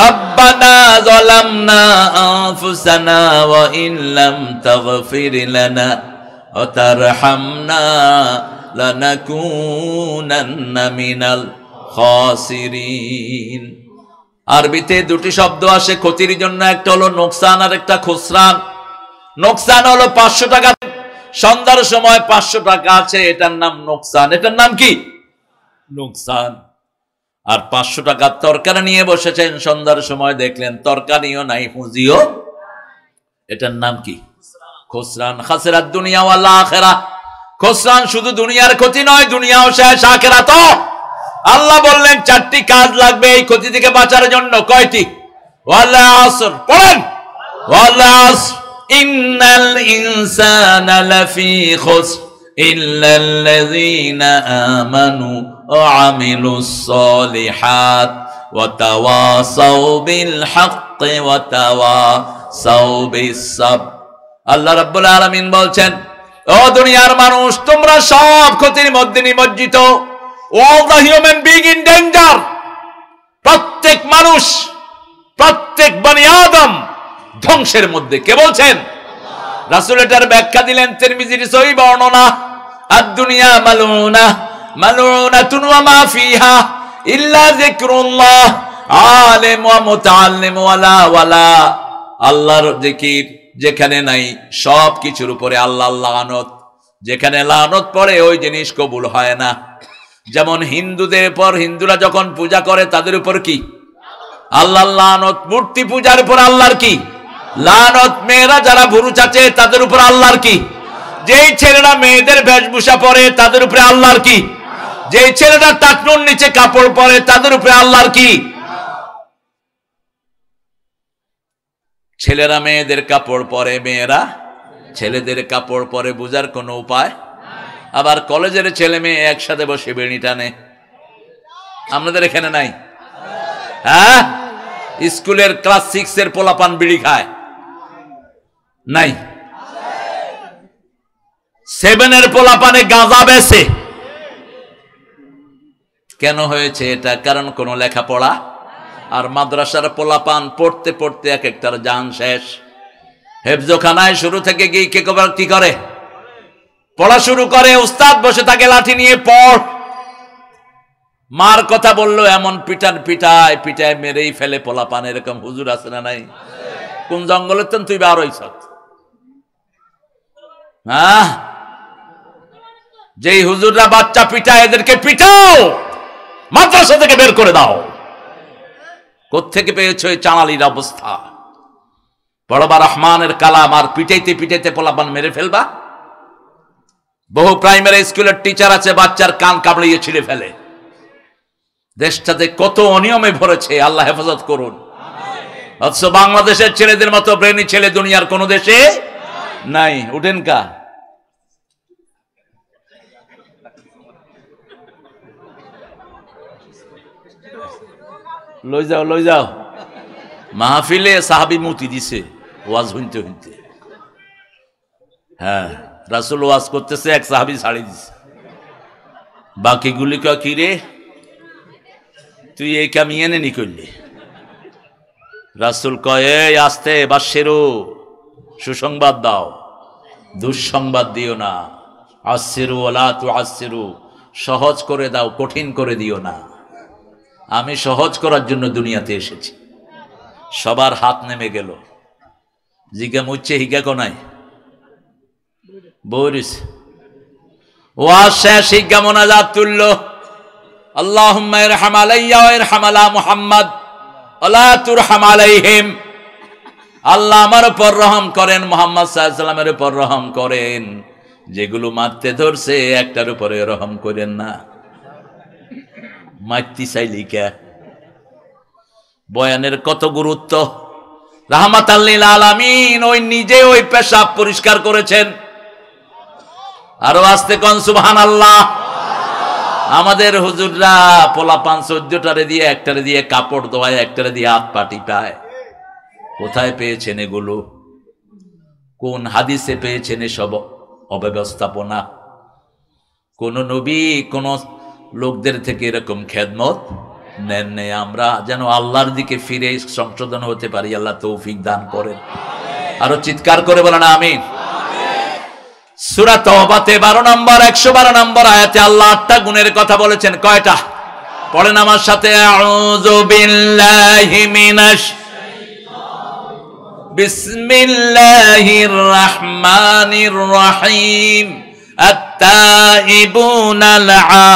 রাব্বানা যালামনা আনফুসানা ওয়া ইন লাম তাগফির লানা ওয়া তারহামনা লানাকুনান্না মিনাল খাসিরিন। আরবিতে দুটি শব্দ আসে ক্ষতির জন্য, একটা হলো নোকসান আর একটা খুসরান। নোকসান হলো 500 টাকা, সন্ধ্যার সময় 500 টাকা আছে, এটার নাম নোকসান। এটার নাম কি? নোকসান। আর 500 টাকার তরকারি নিয়ে বসেছেন, সন্ধ্যার সময় দেখলেন তরকারিও নাই, পুঁজিও, এটার নাম কি? খুসরান। খাসিরাত দুনিয়া ওয়াল আখিরাহ। খুসরান শুধু দুনিয়ার ক্ষতি নয়, দুনিয়াও শেষ, আখিরাতও। আল্লাহ বললেন 4টি কাজ লাগবে এই ক্ষতি থেকে বাঁচার জন্য। কয়টি? ওয়াল আসর, পড়েন ওয়াল আসর ইন্নাল ইনসানা লাফি খুসর ইল্লাল্লাযীনা আমানু ওয়া আমিলুস সালিহাত ওয়া তাওয়াসাউ বিল হাক্কি ওয়া তাওয়াসাউ বিস সাবর। আল্লাহ রাব্বুল আলামিন বলছেন, ও দুনিয়ার মানুষ, তোমরা সব ক্ষতির মধ্যে নিমজ্জিত। All the human being in danger. প্রত্যেক মানুষ, প্রত্যেক বনি আদম ধ্বংসের মধ্যে। কে বলছেন? রাসূল এটার ব্যাখ্যা দিলেন তিরমিজির সহিহ বর্ণনা, আদ-দুনিয়া মালউনা মালউনাতুন ওয়া মা ফিহা ইল্লা যিকরুল্লাহ আলিম ওয়া মুতাআল্লিম ওয়ালা ওয়ালা। আল্লাহর জিকির যেখানে নাই, সব কিছুর উপরে আল্লাহর লানত। যেখানে লানত পড়ে ওই জিনিস কবুল হয় না। যেমন হিন্দুদের পর, হিন্দুরা যখন পূজা করে তাদের উপর কি? আল্লাহর লানত। মূর্তি পূজার উপর আল্লাহর কি? লানত। মেয়েরা যারা ভুরু চাচে তাদের উপর আল্লাহর কি? যেই ছেলেরা মেয়েদের বেশভূষা পরে তাদের উপরে আল্লাহর কি? যেই ছেলেরা টাকনুর নিচে কাপড় পরে তাদের উপরে আল্লাহর কি? ছেলেরা মেয়েদের কাপড় পরে, মেয়েরা ছেলেদের কাপড় পরে, বুঝার কোনো উপায়? আবার কলেজের ছেলে মেয়ে একসাথে বসে বেড়ি টানে, আমাদের এখানে নাই? হ্যাঁ, স্কুলের ক্লাস 6 এর পোলাপান বিড়ি খায়, নাই? 7 এর পোলাপানে গাঁজা বেচে। কেন হয়েছে এটা? কারণ কোনো লেখাপড়া। আর মাদ্রাসার পোলাপান পড়তে পড়তে এক একটার জান শেষ। হেফজখানায় শুরু থেকে গিয়ে কি করে? পড়া শুরু করে, উস্তাদ বসে থাকে লাঠি নিয়ে, পড়। মার কথা বললো এমন পিটায় পিটায় মেরেই ফেলে পোলাপান। এরকম হুজুর আছে না নাই? কোন জঙ্গলের তুই বার হইছ? হ্যাঁ, যেই হুজুররা বাচ্চা পিটায়, এদেরকে পিটাও, মাদ্রাসা থেকে বের করে দাও। কোত্থেকে পেয়েছ এই চালালির অবস্থা? পড়বা রহমানের কালাম আর পিটাইতে পিটাইতে পোলাপান মেরে ফেলবা। বহু প্রাইমারি স্কুলের টিচার আছে, বাচ্চার কান কামড়িয়ে ছিঁড়ে ফেলে। দেশটাতে কত অনিয়মে ভরেছে, আল্লাহ হেফাজত করুন। অথচ বাংলাদেশের ছেলেদের মতো ব্রেনি ছেলে দুনিয়ার কোন দেশে নাই। উঠেন কা, লই যাও। মাহফিলে সাহাবী মুতি দিছে ওয়াজ হইতে হইতে। হ্যাঁ, রাসূল ওয়াজ করতেছে, এক সাহাবী ছাড়ি দিছে। বাকিগুলি কি রে, তুই এই কামিয়ে নি করলি? রাসূল কয়, এই আস্তে বাশিরু সুসংবাদ দাও, দুঃসংবাদ দিও না। আssiru ওয়ালা তুআssiরু, সহজ করে দাও, কঠিন করে দিও না। আমি সহজ করার জন্য দুনিয়াতে এসেছি। সবার হাত নেমে গেল। জিজ্ঞা মুচ্ছে হিগা কোনায় বৌরিস ওয়াজ শেষ, হিগা মোনাজাত তুলল। আল্লাহুম্মা ইরহাম আলাইয়া ওয়া ইরহাম আলা মুহাম্মদ ওয়ালা তুরহাম আলাইহিম। আল্লাহ আমার উপর রহম করেন, মুহাম্মদ সাল্লাল্লাহু আলাইহি ওয়াসাল্লামের উপর রহম করেন। যেগুলো মারতে ধরছে একটার উপরে রহম করেন না। মারতে চাইলি কে? বয়ানের কত গুরুত্ব। রাহমাতাল লিল আলামিন ওই নিজে ওই পেশাব পরিষ্কার করেছেন। আরো আস্তে কোন সুবহানাল্লাহ। আমাদের হুজুররা পোলাপান 14টারে দিয়ে একটারে দিয়ে কাপড় ধোয়ায়, একটারে দিয়ে হাত পাটি পায়। কোথায় পেয়েছেন এগুলো? কোন হাদিসে পেয়েছেন এসব অব্যবস্থাপনা? কোন নবী কোন লোকদের থেকে এরকম খেদমত নেন নেই। আমরা যেন আল্লাহর দিকে ফিরে সংশোধন হতে পারি। আল্লাহ তৌফিক দান করেন। আরো চিৎকার করে বলেন আমিন। সূরা তাওবাতে 12 নম্বর 112 নম্বর আয়াতে আল্লাহ 8টা গুণের কথা বলেছেন। কয়টা? পড়েন আমার সাথে। আউযু বিল্লাহি মিনাশ বিসমিল্লাহির রাহমানির রহিম। আত-তাইবুনাল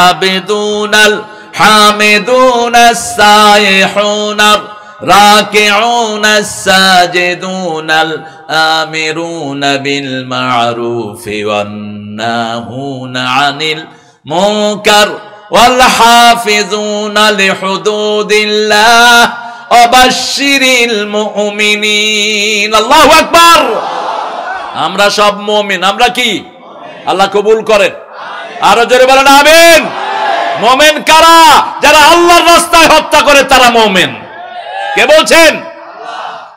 আবিদুনাল হামিদুনাস সাইহুনার রাকিউনাস সাজিদুনাল আমিরুনা বিল মা'রুফি ওয়ান নাহুনা আনিল মুনকার ওয়াল হাফিজুনা লিহুদুদিল্লাহ ওয়াবাশশিরিল মুমিনিন। আল্লাহু আকবার। আমরা সব মুমিন। আমরা কি? আল্লাহ কবুল করেন। আরো জোরে বলেন আমিন। মুমিন কারা? যারা আল্লাহর রাস্তায় হত্যা করে তারা মুমিন। কে বলছেন?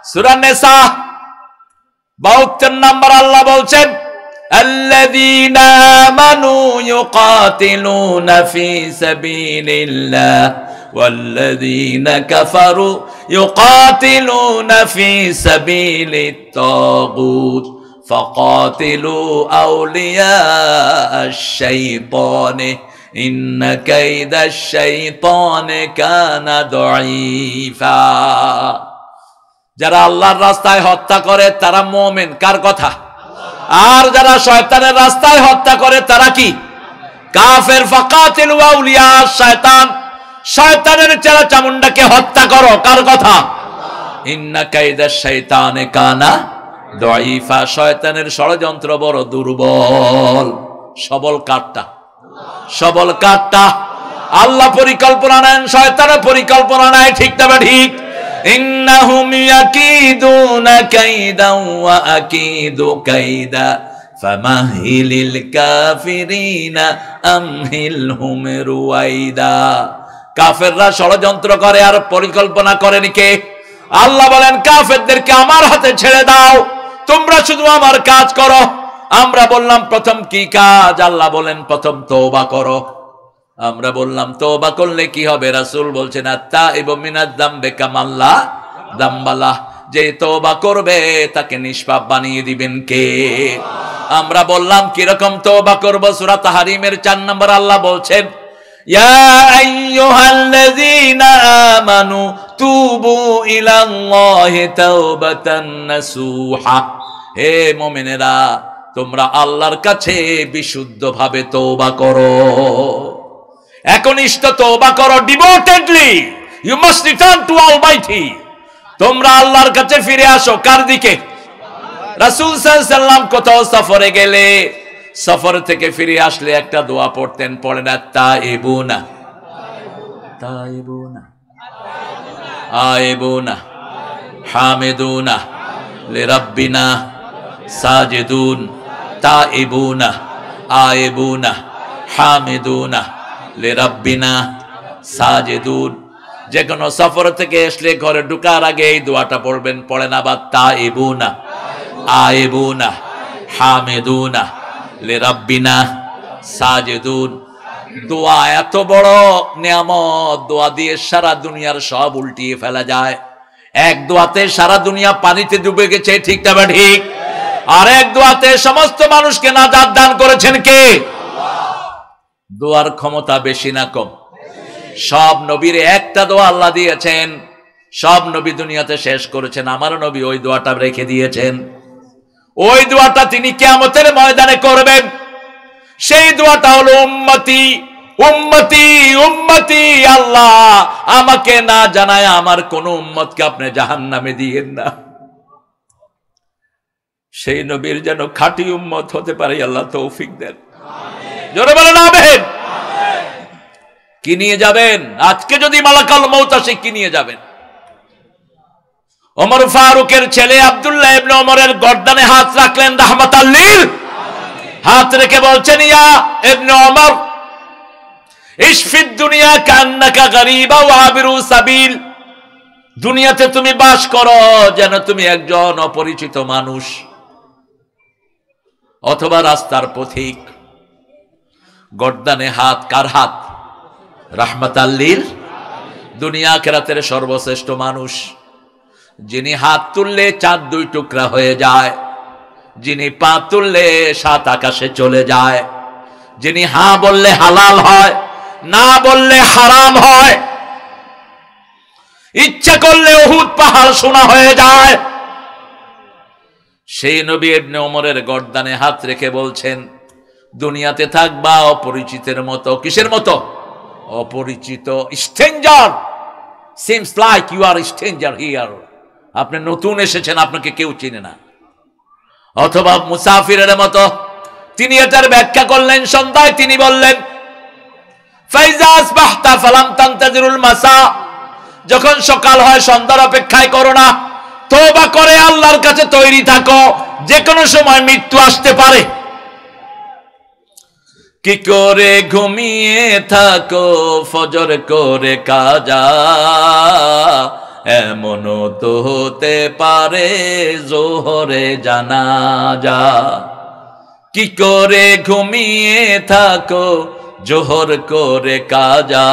সূরা নিসা 72 নম্বর আল্লাহ বলছেন, আল্লাযীনা আমানু ইউকাতিলুনা ফি সাবিলিল্লাহ ওয়াল্লাযীনা কাফারু ইউকাতিলুনা ফি সাবিলিত তাগুত ফাকাতিলু আউলিয়া আশ-শাইতানি ইন্না কাইদাশ শাইতানি কানা দাঈফা। যারা আল্লাহর রাস্তায় হত্যা করে তারা মুমিন। কার কথা? আর যারা শয়তানের রাস্তায় হত্যা করে তারা কি? কাফের। ফাকাতিলু আউলিয়া আশ-শাইতান, শয়তানের চেলা চামুন্ডাকে হত্যা করো। কার কথা? ইন্না কাইদাশ শাইতানি কানা দাঈফা। শয়তানের ষড়যন্ত্র বড় দুর্বল। সবল কাটটা? সবল কাটটা? আল্লাহ পরিকল্পনা নেন, শয়তানের পরিকল্পনা নাই। ঠিক না ঠিক? ইন্নাহুম ইয়াকিদুনা কাইদা ওয়া আকিদু কাইদা ফামাহিলিল কাফিরিনা আমহিলহুম রুয়াইদা। কাফেররা ষড়যন্ত্র করে আর পরিকল্পনা করেন কে? আল্লাহ বলেন কাফেরদেরকে আমার হাতে ছেড়ে দাও, তোমরা শুধু আমার কাজ করো। আমরা বললাম প্রথম কি কাজ? আল্লাহ বলেন প্রথম তওবা করো। আমরা বললাম তওবা করলে কি হবে? রাসূল বলছেন আত-তাইবু মিনাজ যামবি কামাল্লা যামবালাহ। যে তওবা করবে তাকে নিষ্পাপ বানিয়ে দিবেন কে? আমরা বললাম কিরকম তওবা করব? সূরা তাহরিমের 4 নম্বর আল্লাহ বলছেন, ইয়া আইয়ুহাল্লাযীনা আমানু তুবু ইলাল্লাহি তাওবাতান নাসুহা। হে মুমিনেরা, তোমরা আল্লাহর কাছে বিশুদ্ধভাবে তওবা করো। একনিষ্ঠ তওবা করো, devotedly. You must return to almighty. তোমরা আল্লাহর কাছে ফিরে আসো। কার দিকে? রাসূল সাল্লাল্লাহু আলাইহি ওয়াসাল্লাম কোথাও সফরে গেলে, সফর থেকে ফিরে আসলে একটা দোয়া পড়তেন। পড়েন আত-তাইবুনা তাইবুনা আইবুনা হামিদুনা লিরাব্বিনা সাজিদুন তাইবুনা আইবুনা হামিদুনা লিরাব্বিনা সাজিদুন। যে কোনো সফর থেকে আসলে ঘরে ঢোকার আগে এই দোয়াটা পড়বেন। পড়েন আবার তাইবুনা আইবুনা হামিদুনা লিরাব্বিনা সাজিদুন। দোয়া এত বড় নিয়ামত, দোয়া দিয়ে সারা দুনিয়ার সব উল্টিয়ে ফেলা যায়। এক দোয়াতে সারা দুনিয়া পানিতে ডুবে গেছে, ঠিক না ঠিক? আর এক দোয়াতে সমস্ত মানুষকে নাজাত দান করেছেন কে? দোয়ার ক্ষমতা বেশি না কম? সব নবীর একটা দোয়া আল্লাহ দিয়েছেন, সব নবী দুনিয়াতে শেষ করেছেন, আমার নবী ওই দোয়াটা রেখে দিয়েছেন। ওই দোয়াটা তিনি কিয়ামতের ময়দানে করবেন। সেই দোয়াটা হলো উম্মতি উম্মতি উম্মতি, আল্লাহ আমাকে না জানায় আমার কোন উম্মতকে আপনি জাহান্নামে দিয়েন না। সেই নবীর যেন খাঁটি উম্মত হতে পারে আল্লাহ তৌফিক দেন। জোরে বলেন আমিন। কি নিয়ে যাবেন? আজকে যদি মালাকাল মউত আসে কি নিয়ে যাবেন? ওমর ফারুকের ছেলে আব্দুল্লাহ ইবনে ওমরের গর্দানে হাত রাখলেন রাহমাতাল লিল, হাত রেখে বলছেন, ইয়া ইবনে ওমর ইশফিদ দুনিয়া কান্নাকা গরীবা ওয়া আবিরু সাবিল, দুনিয়াতে তুমি বাস করো যেন তুমি একজন অপরিচিত মানুষ অথবা রাস্তার পথিক। গর্দানে হাত, কার হাত? রাহমাতাল লিল, দুনিয়া আখিরাতের সর্বশ্রেষ্ঠ মানুষ, যিনি হাত তুললে চাঁদ দুই টুকরা হয়ে যায়, যিনি পা তুললে সাত আকাশে চলে যায়, যিনি হ্যাঁ বললে হালাল হয়, না বললে হারাম হয়, ইচ্ছা করলে উহুদ পাহাড় সোনা হয়ে যায়, সেই নবী ইবনে ওমরের গর্দানে হাত রেখে বলছেন, দুনিয়াতে থাকবা অপরিচিতের মতো। কিসের মতো? অপরিচিত, stranger. Seems like you are stranger here, আপনি নতুন এসেছেন, আপনাকে কেউ চিনে না। অথবা মুসাফিরের মতো। তিনি এটার ব্যাখ্যা করলেন সন্ধ্যায়, তিনি বললেন, ফাইজা আসবাহতা ফালাম তানতাজিরুল মাসা, যখন সকাল হয় সন্ধ্যার অপেক্ষায় করো না, তওবা করে আল্লাহর কাছে তৈরি থাকো, যে কোনো সময় মৃত্যু আসতে পারে। কি করে ঘুমিয়ে থাকো ফজর করে কাজা, এমনও তো হতে পারে জোহরে জানাজা। কি করে ঘুমিয়ে থাকো জোহর করে কাজা,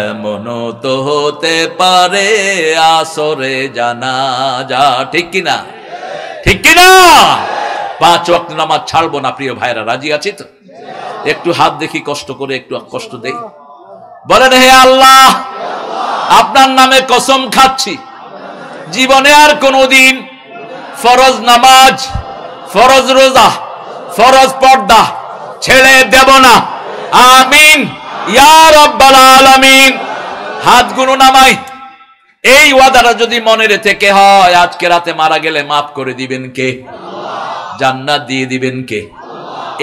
এমনও তো হতে পারে আসরে জানাজা। ঠিক কিনা? ঠিক কিনা? 5 ওয়াক্ত নামাজ ছাড়বো না প্রিয় ভাইরা, রাজি আছি তো? একটু হাত দেখি, কষ্ট করে একটু কষ্ট দেই। বলেন, হে আল্লাহ আপনার নামে কসম খাচ্ছি, জীবনে আর কোনদিন ফরজ নামাজ, ফরজ রোজা, ফরজ পর্দা ছেড়ে দেব না। আমিন ইয়া রাব্বাল আলামিন। হাতগুলো নামাই। এই ওয়াদাটা যদি মনের থেকে হয়, আজকে রাতে মারা গেলে মাফ করে দিবেন কে? জান্নাত দিয়ে দিবেন কে?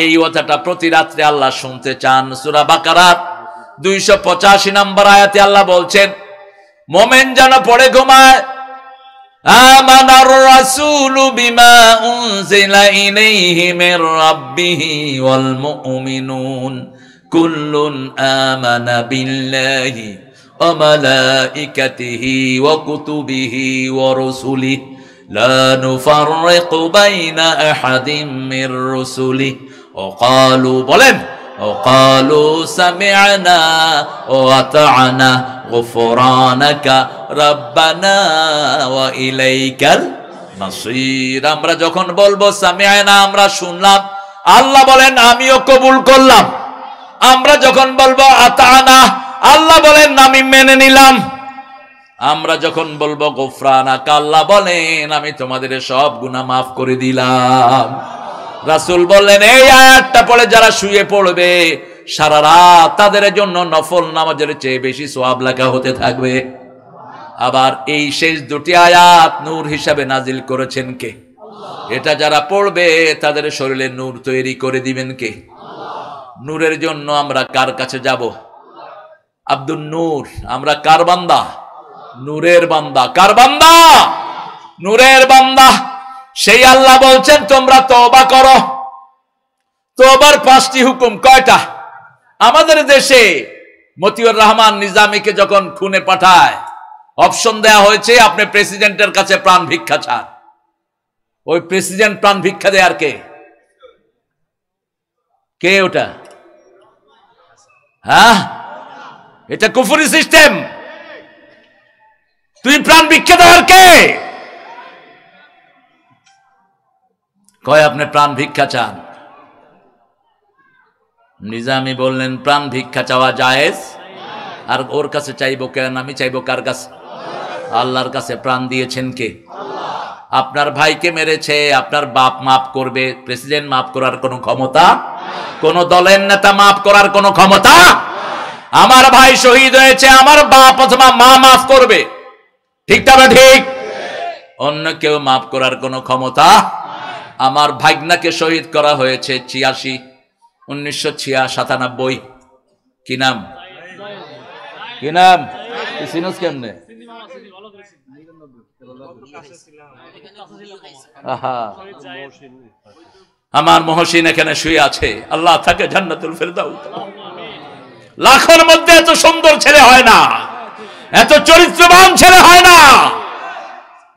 এই ওয়াদাটা প্রতি রাত্রে আল্লাহ শুনতে চান। সূরা বাকারার 285 নম্বর আয়াতে আল্লাহ বলছেন, মুমিন যেন পড়ে ঘুমায়, আমানার রাসূলু বিমা উনজিলা ইলাইহি মির রাব্বিহি ওয়াল মুমিনুন কুল্লুন আমানা বিল্লাহি ওয়া মালাইকাতিহি ওয়া কুতুবিহি ওয়া রুসুলিহি লা নুফাররিকু বাইনা আহাদিম মির রুসুলিহি ওয়া ক্বালু, বলেন, ওয়া ক্বালু সামি'না ওয়া আতা'না গুফরানাকা রাব্বানা ওয়া ইলাইকাল মাসির। আমরা যখন বলবো সামি'না, আমরা শুনলাম, আল্লাহ বলেন আমিও কবুল করলাম। আমরা যখন বলবো আতা'না, আল্লাহ বলেন আমি মেনে নিলাম। আমরা যখন বলবো গুফরানাকা, আল্লাহ বলেন আমি তোমাদের সব গুনাহ মাফ করে দিলাম। রাসূল বললেন, এই আয়াতটা পড়ে যারা শুয়ে পড়বে সারা রাত, তাদের জন্য নফল নামাজের চেয়ে বেশি সওয়াব লেখা হতে থাকবে। আবার এই শেষ দুটি আয়াত নূর হিসাবে নাজিল করেছেন কে? এটা যারা পড়বে তাদের শরীরে নূর তৈরি করে দিবেন কে? নূরের জন্য আমরা কার কাছে যাব? আব্দুন নূর। আমরা কার বান্দা? নূরের বান্দা। কার বান্দা? নূরের বান্দা। সেই আল্লাহ বলছেন তোমরা তওবা করো। তওবার 5টি হুকুম। কয়টা? আমাদের দেশে মতিউর রহমান নিজামীকে যখন খুনে পাঠায়, অপশন দেয়া হয়েছে আপনি প্রেসিডেন্টের কাছে প্রাণ ভিক্ষা চান। ওই প্রেসিডেন্ট প্রাণ ভিক্ষা দেয় আর কে? কে ওটা? হ্যাঁ, এটা কুফরি সিস্টেম। তুই প্রাণ ভিক্ষা দেওয়ার কে? কয় আপনি প্রাণ ভিক্ষা চান? নিজামী বললেন প্রাণ ভিক্ষা চাওয়া জায়েজ, আর ওর কাছে চাইবো কেন? আমি চাইবো কার কাছে? আল্লাহর কাছে। প্রাণ দিয়েছেন কে? আপনার ভাইকে মেরেছে, আপনার বাপ মাফ করবে, প্রেসিডেন্ট মাফ করার কোনো ক্ষমতা, কোন দলের নেতা মাফ করার কোনো ক্ষমতা? আমার ভাই শহীদ হয়েছে, আমার বাপ অথবা মা মাফ করবে, ঠিক না ঠিক? অন্য কেউ মাফ করার কোনো ক্ষমতা? আমার ভাগনাকে শহীদ করা হয়েছে 1997। কি নাম? কি নাম? সিনোস কেমনে? আমার মহসিন এখানে শুয়ে আছে, আল্লাহ তাকে জান্নাতুল ফেরদাউস। লাখের মধ্যে এত সুন্দর ছেলে হয় না, এত চরিত্রবান ছেলে হয় না।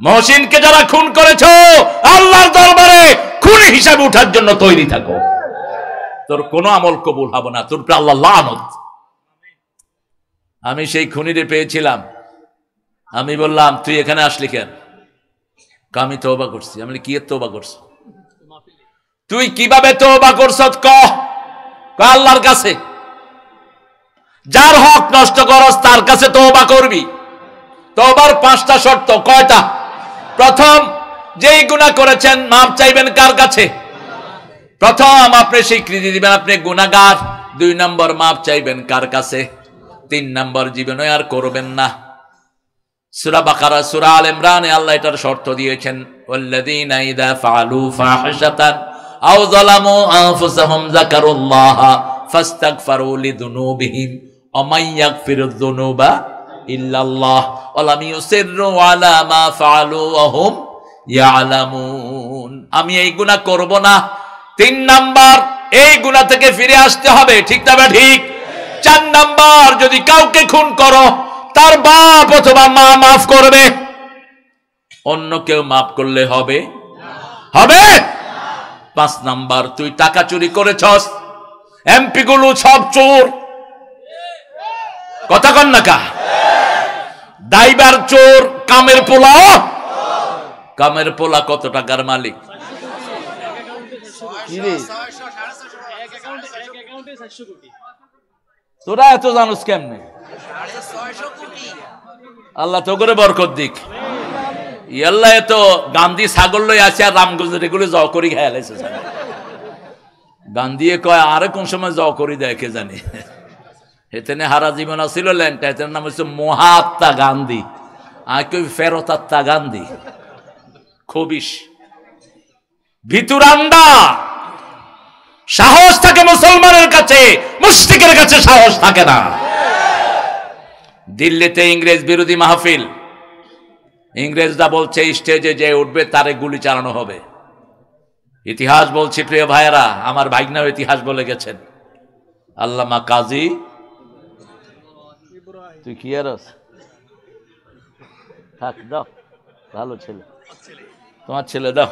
মহসিনকে যারা খুন করেছো, আল্লাহর দরবারে খুনি হিসাবে উঠার জন্য তৈরি থাকো। তোর কোনো আমল কবুল হবে না, তোর আল্লাহ লানত। আমি সেই খুনিরে পেয়েছিলাম, আমি বললাম তুই এখানে আসলি কেন? আমি তওবা করছি। আমি কি তওবা করছ? তুই কিভাবে তওবা করছ? আল্লাহর কাছে। যার হক নষ্ট করস তার কাছে তওবা করবি। তওবার 5টা শর্ত। কয়টা? প্রথম, যেই গুনাহ করেছেন মাপ চাইবেন কার কাছে? প্রথম, আপনি স্বীকৃতি দিবেন আপনি গুনাহগার। 2 নম্বর, মাপ চাইবেন কার কাছে? 3 নম্বর, জীবনে আর করবেন না। সূরা বাকারা, সূরা আল ইমরানে আল্লাহ এটার শর্ত দিয়েছেন, ওয়াল্লাযীনা ইযা ফাআলু ফাহিশাতান আও যালামু আনফুসাহুম যাকারুল্লাহা ফাস্তাগফিরু লিযুনুবিহিম ওয়া মান ইয়াগফিরুয যুনুবা ইল্লাল্লাহ ওয়া লাম ইউসিররু আলা মা ফাআলু ওয়া হুম ইয়ালামুন। আমি এই গুনাহ করব না। 3 নাম্বার, এই গুনাহ থেকে ফিরে আসতে হবে, ঠিক না ঠিক? 4 নাম্বার, যদি কাউকে খুন করো তার বাপ অথবা মা মাফ করবে, অন্য কেউ মাফ করলে হবে? হবে? 5 নাম্বার, তুই টাকা চুরি করেছস, এমপি গুলো সব চোর, কথা কন না কা? ড্রাইভার চোর, কামের পোলা, কামের পোলা কত টাকার মালিক? তোরা এত জানোস কেমনে? আল্লাহ তো করে বরকত দিক। ইয়াল্লাহ, এত গান্ধী ছাগল লই আছে আর রামগঞ্জের এগুলো জ করি খেয়াল আছে। গান্ধী কয় আরে কোন সময় জ করি দেয় কে জানি। এখানে হারা জীবন আছিল ল্যাংটা, এটার নাম হচ্ছে মহাত্মা গান্ধী, আর কেউ ফেরতাত্মা গান্ধী। খবিস ভিতুরান্দা, সাহস থাকে মুসলমানের কাছে, মুশরিকের কাছে সাহস থাকে না। দিল্লিতে ইংরেজ বিরোধী মাহফিল, ইংরেজরা বলছে স্টেজে যে উঠবে তারে গুলি চালানো হবে। ইতিহাস বলছি প্রিয় ভাইয়েরা, আমার ভাইগনাও ইতিহাস বলে গেছেন। আল্লামা কাজী, তুই কি আর থাক, দাও, ভালো ছেলে, তোমার ছেলে দাও।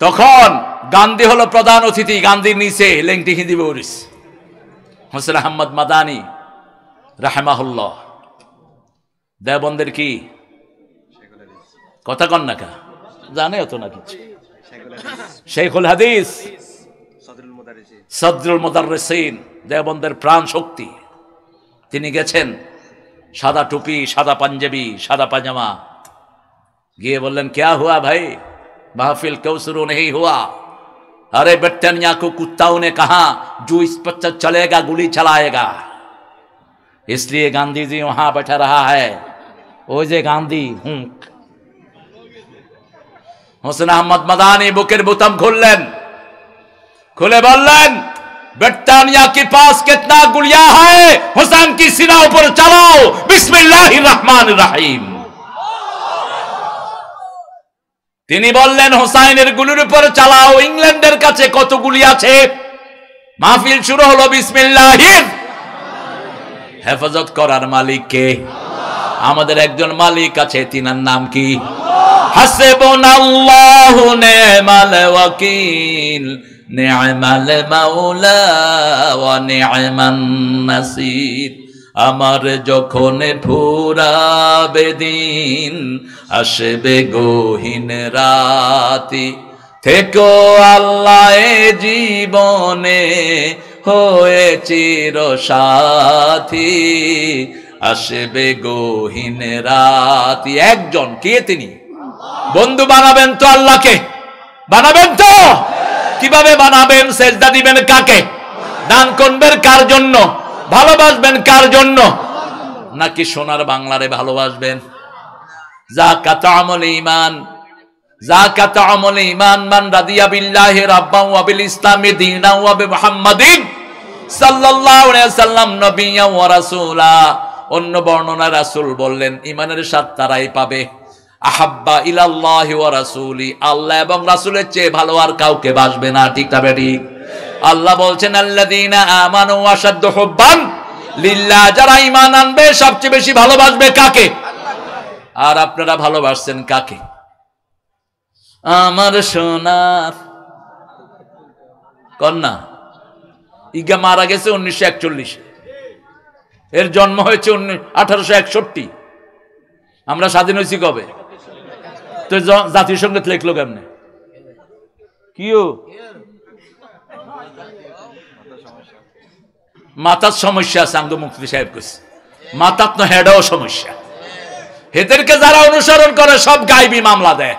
তখন গান্ধী হলো প্রধান অতিথি, গান্ধীর নিচে লেংটি হিন্দি বরিস হোসেন আহমদ মাদানী রাহেমাহুল্লাহ। দেওবন্দের কি কথা কন না কা? জানে তো না কিছু। শেখুল হাদিস সদরুল মুদাররিসিন, দেওবন্দের প্রাণ শক্তি। তিনি গেছেন, সাদা টুপি, সাদা পাঞ্জাবি, সাদা পাজামা, গিয়ে বললেন क्या हुआ भाई, महफिल क्यों शुरू नहीं हुआ? अरे ब्रिटानिया को कुत्ताओं ने कहा जो इस पर चलेगा गोली चलाएगा, इसलिए गांधी जी वहां बैठा रहा है। ओ जे गांधी हूं। হোসেন আহমদ মাদানী বুকের বোতাম খুললেন, খুলে বললেন ब्रिटानिया के पास कितना गुलिया है, हुसैन की सीना ऊपर चलाओ, बिस्मिल्लाहिर रहमानिर रहीम। তিনি বললেন হুসাইনের গুলির উপর চালাও, ইংল্যান্ডের কাছে কত গুলি আছে। মাহফিল শুরু হলো বিসমিল্লাহির। হেফাজত করার মালিক কে? আমাদের একজন মালিক আছে, তিনার নাম কি? হাসবুনাল্লাহু নি'মাল ওয়াকিল নি'মাল মাওলা ওয়া নি'মান নাসির। আমার যখন ফুরাবে দিন, আসবে গহীন রাতি, থেকো আল্লাহ জীবনে হয়ে চির সাথী, আসবে গহীন রাতি। একজন কে? তিনি। বন্ধু বানাবেন তো আল্লাহকে, বানাবেন তো? কিভাবে বানাবেন? সেজদা দিবেন কাকে? দান করবেন কার জন্য? ভালোবাসবেন কার জন্য? নাকি সোনার বাংলারে ভালোবাসবেন? যাকাত আমল ঈমান, যাকাত আমল ঈমান মান রাদিয়া বিল্লাহি রাব্বান ওয়া বিল ইসলামি দীনান ওয়া বি মুহাম্মাদিন সাল্লাল্লাহু আলাইহি ওয়াসাল্লাম নবিয়্যা ওয়া রাসূলা। অন্য বর্ণনা রাসূল বললেন ঈমানের স্বাদ তারাই পাবে আহাব্বা ইলাল্লাহি ওয়া রাসূলি, আল্লাহ এবং রাসূলের চেয়ে ভালো আর কাউকে বাসবে না। ঠিক তবে ঠিক। আল্লাহ বলছেন আল্লাযীনা আমানু আশাদ্দু হুব্বান লিল্লাহ, যারা ঈমান আনবে সবচেয়ে বেশি ভালোবাসবে কাকে? আর আপনারা ভালোবাসছেন কাকে? আমার সোনার কন্যা ইগা মারা গেছে 1941, এর জন্ম হয়েছে 1861। আমরা স্বাধীন হয়েছি কবে? তো জাতিসংঘ লিখলো কেমনে? কিও মাথার সমস্যা আছে, আঙ্গ মুফতি সাহেব কইছে মাথার তো হেডও সমস্যা। এদেরকে যারা অনুসরণ করে সব গায়েবী মামলা দেয়।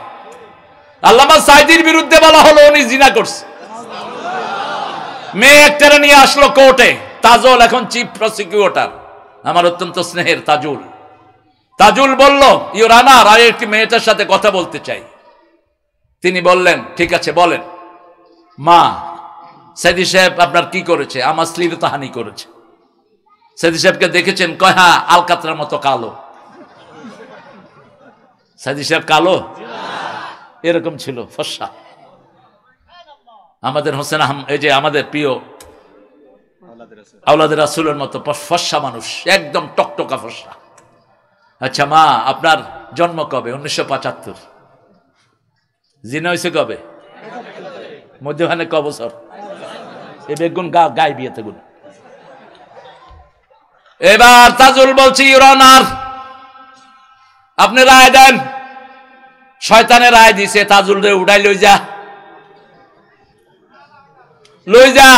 আল্লামা সাইদির বিরুদ্ধে বলা হলো উনি জিনা করছে, মেয়ে একটারে নিয়ে আসলো কোর্টে। তাজুল এখন চিফ প্রসিকিউটর, আমার অত্যন্ত স্নেহের তাজুল। তাজুল বলল, ইউর অনার, আমি একটি মেয়েটার সাথে কথা বলতে চাই। তিনি বললেন, ঠিক আছে বলেন। মা, সাইদি সাহেব আপনার কি করেছে? আমার শ্লীলতাহানি করেছে। সাইদি সাহেবকে দেখেছেন? কয় হ্যাঁ, আলকাতরার মতো কালো। সাইদি সাহেব কালো? এরকম ছিল, ফর্সা। আমাদের হোসেন এই যে আমাদের প্রিয় আওলাদের রাসূলের মতো ফর্সা মানুষ, একদম টকটকা ফর্সা। আচ্ছা মা, আপনার জন্ম কবে? 1975। জিনা হয়েছে কবে? মধ্যখানে ক বছর? এ বেগুন গায়ে বিয়েতে গুণ। এবার তাজুল বলছি, ইউর অনার, আপনি রায় দেন। শয়তানের রায় দিছে, তাজুল রে উড়াই লই যা, লই যা।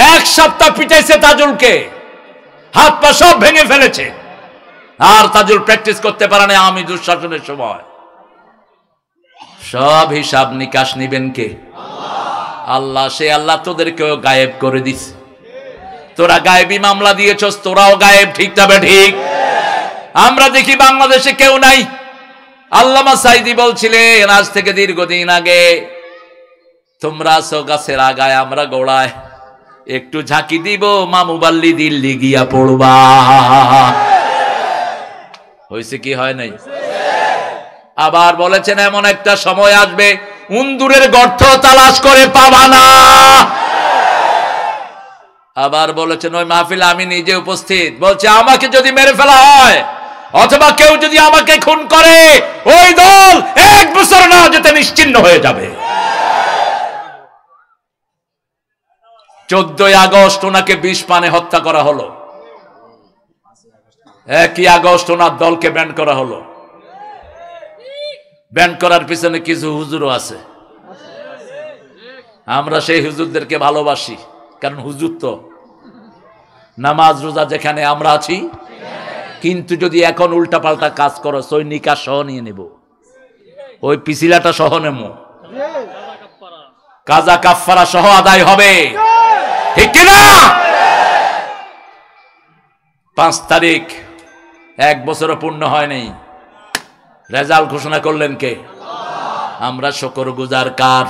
1 সপ্তাহ পিটাইছে তাজুলকে, হাত পা সব ভেঙে ফেলেছে। আর তাজুল প্র্যাকটিস করতে পারে না। আমি দুঃশাসনের সময় সব হিসাব নিকাশ নিবেন কে? আল্লাহ। সে আল্লাহ তোদেরকেও গায়েব করে দিস। তোরা গায়েবী মামলা দিয়েছস, তোরাও গায়েব। ঠিক তবে ঠিক। আমরা দেখি বাংলাদেশে কেউ নাই। আল্লামা সাইদি বলছিলেন আজ থেকে দীর্ঘদিন আগে, তোমরা আছো গাছের আগায়, আমরা গোড়ায়, একটু ঝাঁকি দিব, মামুবাল্লি দিল্লি গিয়া পড়বা। হয়েছে কি হয় নাই? আবার বলেছেন এমন একটা সময় আসবে উন্দুরের গর্ত তালাশ করে পাবা না। আবার বলেছেন ওই মাহফিলে আমি নিজে উপস্থিত, বলছে আমাকে যদি মেরে ফেলা হয় অথবা কেউ যদি আমাকে খুন করে, ওই দল 1 বছর না যেতে নিশ্চিহ্ন হয়ে যাবে। 14 আগস্ট ওনাকে বিষ পানে হত্যা করা হলো। 1 আগস্ট ওনার দলকে ব্যান করা হলো। ব্যান করার পিছনে কিছু হুজুরও আছে। আমরা সেই হুজুরদেরকে ভালোবাসি, কারণ হুজুর তো নামাজ রোজা যেখানে আমরা আছি। কিন্তু যদি এখন উল্টাপাল্টা কাজ করো, ওই নিকাশ সহ নিয়ে নেব, ওই পিছিলাটা সহ নেব, কাজা কাফফারা সহ আদায় হবে। ঠিক কিনা? 5 তারিখ 1 বছরও পূর্ণ হয়নি, রেজাল্ট ঘোষণা করলেন কে? আমরা শুকরগুজার কার?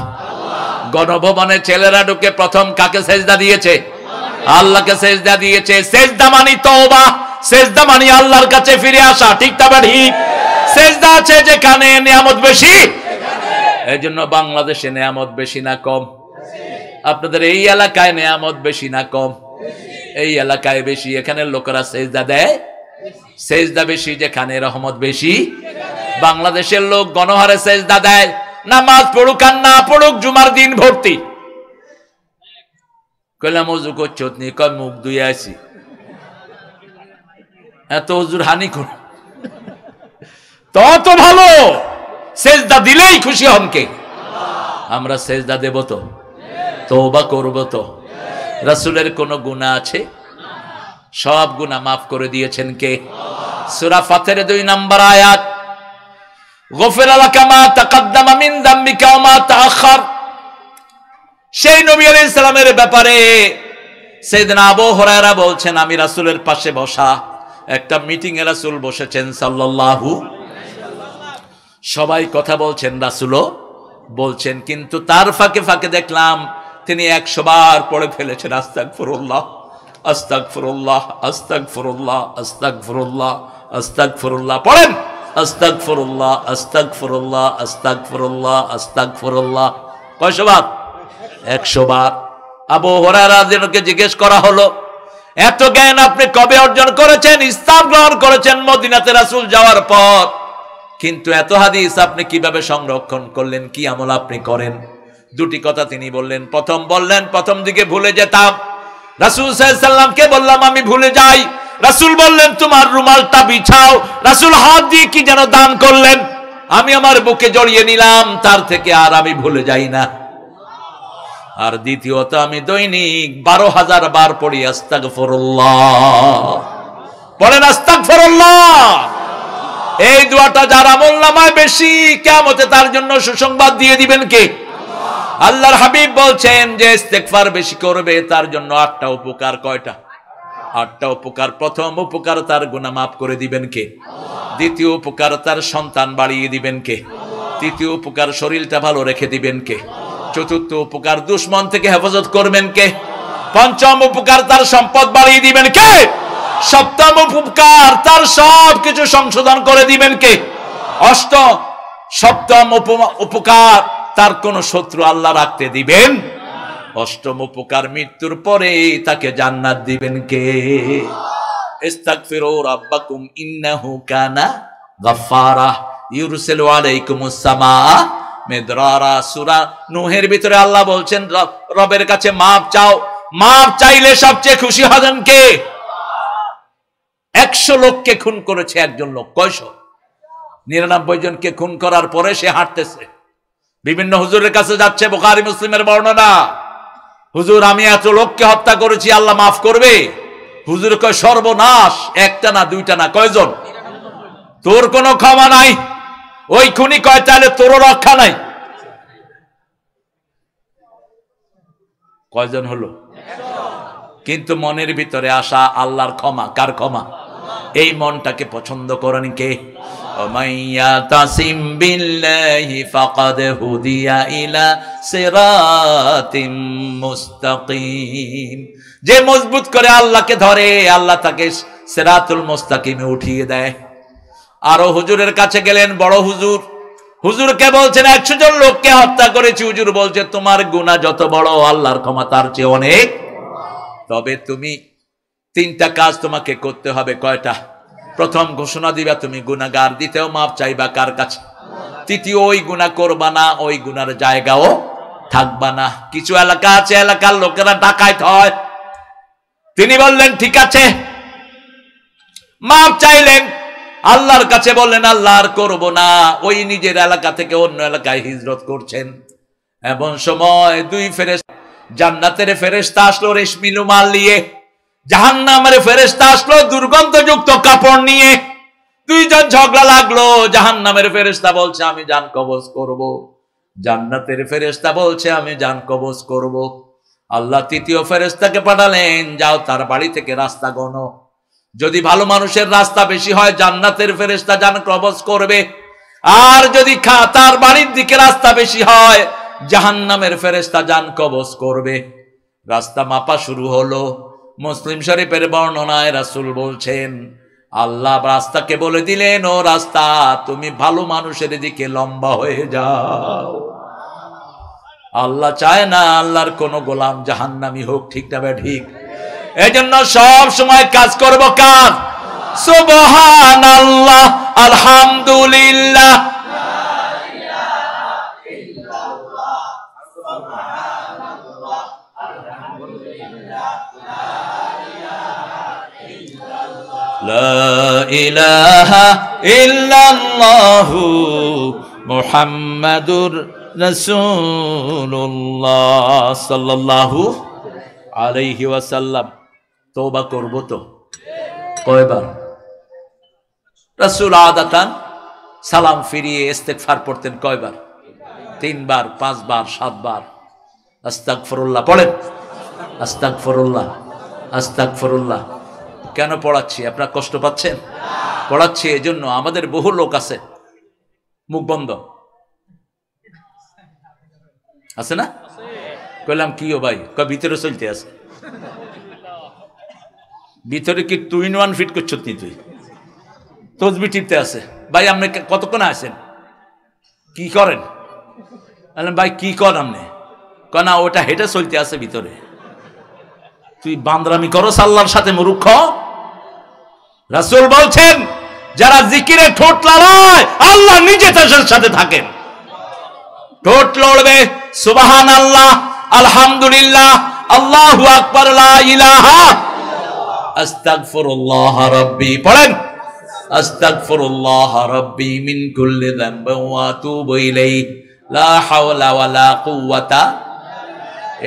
গণভবনে ছেলেরা ঢুকে প্রথম কাকে সেজদা দিয়েছে? আল্লাহকে সেজদা দিয়েছে। সেজদা মানি তওবা, সেজদা মানি আল্লাহর কাছে ফিরে আসা। ঠিক তবে ঠিক। সেজদা আছে যেখানে নিয়ামত বেশি, এজন্য বাংলাদেশে নিয়ামত বেশি না কম? আপনাদের এই এলাকায় নিয়ামত বেশি না কম? এই এলাকায় বেশি। এখানে লোকেরা সেজদা দেয়, সেজদা বেশি যেখানে, রহমত বেশি। বাংলাদেশের লোক গণহারে সেজদা দেয়, নামাজ পড়ুক আর না পড়ুক, জুমার দিন ভর্তি। কইলাম ওযু করছত নি? কয় মুখ ধুয়ে আছি। এত হুজুর হানি কোন তত ভালো, সেজদা দিলেই খুশি হন কে? আমরা সেজদা দেব তো, তওবা করব তো। রাসূলের কোনো গুনাহ আছে? সব গুনাহ মাফ করে দিয়েছেন কে? সূরা ফাতির 2 নম্বর আয়াত, গফিরা লাকা মা তাকাদ্দামা মিন যামবিকা ওয়া মা তাআখার। সেই নবী আলাইহিস সালামের ব্যাপারে সাইয়েদনা আবু হুরায়রা বলছেন, আমি রাসূলের পাশে বসা, একটা মিটিং এ রাসূল বসেছেন সাল্লাল্লাহু, সবাই কথা বলছেন, রাসূলও বলছেন, কিন্তু তার ফাঁকে ফাঁকে দেখলাম তিনি 100 বার পড়ে ফেলেছেন আস্তাগফিরুল্লাহ আস্তাগফিরুল্লাহ আস্তাগফিরুল্লাহ আস্তাগফিরুল্লাহ আস্তাগফিরুল্লাহ। পড়েন আস্তাগফিরুল্লাহ আস্তাগফিরুল্লাহ আস্তাগফিরুল্লাহ আস্তাগফিরুল্লাহ। কয়শো বার? 100 বার। আবু হুরায়রা রাদিয়াল্লাহু আনহু জিজ্ঞেস করা হলো, এত জ্ঞান আপনি কবে অর্জন করেছেন? ইসলাম গ্রহণ করেছেন মদিনাতে রাসূল যাওয়ার পর, কিন্তু এত হাদিস আপনি কিভাবে সংরক্ষণ করলেন? কি আমল আপনি করেন? দুটি কথা তিনি বললেন। প্রথম বললেন, প্রথম দিকে ভুলে যেতাম, রাসূল সাল্লাল্লাহু আলাইহি সাল্লামকে বললাম আমি ভুলে যাই, রাসূল বললেন তোমার রুমালটা বিছাও, রাসূল হাত দিয়ে কি যেন দান করলেন, আমি আমার বুকে জড়িয়ে নিলাম, তার থেকে আর আমি ভুলে যাই না। আর দ্বিতীয়ত আমি দৈনিক 12,000 বার পড়ি আস্তাগফিরুল্লাহ। পড়েন আস্তাগফিরুল্লাহ। এই দোয়াটা যার আমলনামায় বেশি, কিয়ামতে তার জন্য সুসংবাদ দিয়ে দিবেন কে? আল্লাহর হাবিব বলছেন যে ইস্তেগফার বেশি করবে তার জন্য 8টা উপকার। কয়টা? 8টা উপকার। প্রথম উপকার, তার গুনাহ মাফ করে দিবেন কে? দ্বিতীয় উপকার, তার সন্তান বাড়িয়ে দিবেন কে? তৃতীয় উপকার, শরীরটা ভালো রেখে দিবেন কে? চতুর্থ উপকার, দুশমন থেকে হেফাজত করবেন কে? পঞ্চম উপকার, তার সম্পদ বাড়িয়ে দিবেন কে? সপ্তম উপকার, তার সব কিছু সংশোধন করে দিবেন কে? সপ্তম উপকার, তার কোন শত্রু আল্লাহ রাখতে দিবেন। অষ্টম উপকার, মৃত্যুর পরে তাকে জান্নাত দিবেন কে? ইস্তাগফিরু রাব্বাকুম ইন্নাহু কানা গাফফারা ইউরসিলু আলাইকুমুস সামাআ মিদরারা। সূরা নূহের ভিতরে আল্লাহ বলছেন রবের কাছে মাপ চাও, মাপ চাইলে সবচেয়ে খুশি হবেন কে? 100 লোককে খুন করেছে একজন লোক। কয়শো? 99 জনকে খুন করার পরে সে হাঁটতেছে, বিভিন্ন হুজুরের কাছে যাচ্ছে, বুখারী মুসলিমের বর্ণনা, হুজুর আমি এত লোককে হত্যা করেছি, আল্লাহ মাফ করবে? হুজুর কয় সর্বনাশ, একটা না দুইটা না, কয়জন? তোর কোনো ক্ষমা নাই। ওই খুনি কয় তাহলে তোরও রক্ষা নাই। কয়জন হলো? কিন্তু মনের ভিতরে আসা আল্লাহর ক্ষমা। কার ক্ষমা? এই মনটাকে পছন্দ করেন কে? ওমাইয়াতাসিম বিল্লাহি ফাকাদ হুদিয়া ইলা সিরাতিম মুস্তাকিম। যে মজবুত করে আল্লাহকে ধরে, আল্লাহ তাকে সিরাতুল মুস্তাকিমে উঠিয়ে দেয়। আরো হুজুরের কাছে গেলেন, বড় হুজুর, হুজুরকে বলছেন 100 জন লোককে হত্যা করেছি। হুজুর বলছে তোমার গুনাহ যত বড়, আল্লাহর ক্ষমা তার চেয়ে অনেক। তবে তুমি 3টা কাজ তোমাকে করতে হবে। কয়টা? প্রথম, ঘোষণা দিবা তুমি গুনাহগার, দ্বিতীয় মাপ চাইবা কার কাছে, তৃতীয় ওই গুনাহ করবা না, ওই গুনার জায়গাও থাকবা না। কিছু এলাকা আছে, এলাকার লোকেরা ডাকাইত হয়। তিনি বললেন ঠিক আছে, মাপ চাইলেন, আল্লাহর কাছে বললেন আল্লাহ আর করবো না। ওই নিজের এলাকা থেকে অন্য এলাকায় হিজরত করছেন। এমন সময় 2 ফেরেশতা, জান্নাতের ফেরেশতা আসলো রেশমি রুমাল নিয়ে, জাহান্নামের ফেরেশতা আসলো দুর্গন্ধযুক্ত কাপড় নিয়ে। 2 জন ঝগড়া লাগলো। জাহান্নামের ফেরেশতা বলছে আমি জান কবজ করব, জান্নাতের ফেরেশতা বলছে আমি জান কবজ করব। আল্লাহ তৃতীয় ফেরেশতাকে পাঠালেন, যাও তার বাড়ি থেকে রাস্তা গণো, যদি ভালো মানুষের রাস্তা বেশি হয় জান্নাতের ফেরেশতা জান কবজ করবে, আর যদি তার বাড়ির দিকে রাস্তা বেশি হয় জাহান্নামের ফেরেশতা জান কবজ করবে। রাস্তা মাপা শুরু হলো। মুসলিম শরীফের বর্ণনায় রাসূল বলছেন আল্লাহ রাস্তাকে বলে দিলেন, ও রাস্তা তুমি ভালো মানুষের দিকে লম্বা হয়ে যাও। আল্লাহ চায় না আল্লাহর কোন গোলাম জাহান্নামী হোক। ঠিক না ঠিক? এজন্য সব সময় কাজ করব কার? সুবহানাল্লাহ, আলহামদুলিল্লাহ, লা ইলাহা ইল্লাল্লাহু মুহাম্মাদুর রাসূলুল্লাহ সাল্লাল্লাহু আলাইহি ওয়াসাল্লাম। তওবা করব তো কয়বার? রাসূল আদাতান সালাম ফিরিয়ে ইস্তেগফার পড়তেন কয়বার? 3 বার, 5 বার, 7 বার। আস্তাগফিরুল্লাহ পড়েন, আস্তাগফিরুল্লাহ, আস্তাগফিরুল্লাহ। কেন পড়াচ্ছি? আপনারা কষ্ট পাচ্ছেন? পড়াচ্ছি এজন্য, আমাদের বহু লোক আছে মুখ বন্ধ আছে না? কইলাম কি ও ভাই? কয় ভিতরে চলতে আছে। ভিতরে কি 2 in 1 ফিট করছ তুই? তসবি টিপতে আছে। ভাই আপনি কতক্ষণ আছেন? কি করেন? ভাই কি কর আপনি? কয় না ওটা হেঁটে চলতে আছে ভিতরে। তুই বান্দরামি করো আল্লাহর সাথে মূর্খ। রাসূল বলছেন যারা জিকিরে ঠোঁট লড়ায় আল্লাহ নিজে তাদের সাথে থাকেন। ঠোঁট লড়বে সুবহানাল্লাহ, আলহামদুলিল্লাহ, আল্লাহু আকবার, লা ইলাহা, আস্তাগফিরুল্লাহ রাব্বি পড়েন, আস্তাগফিরুল্লাহ রাব্বি মিন কুল্লি যামবিন ওয়া আতুবু ইলাইহি লা হাওলা ওয়ালা কুওয়াতা।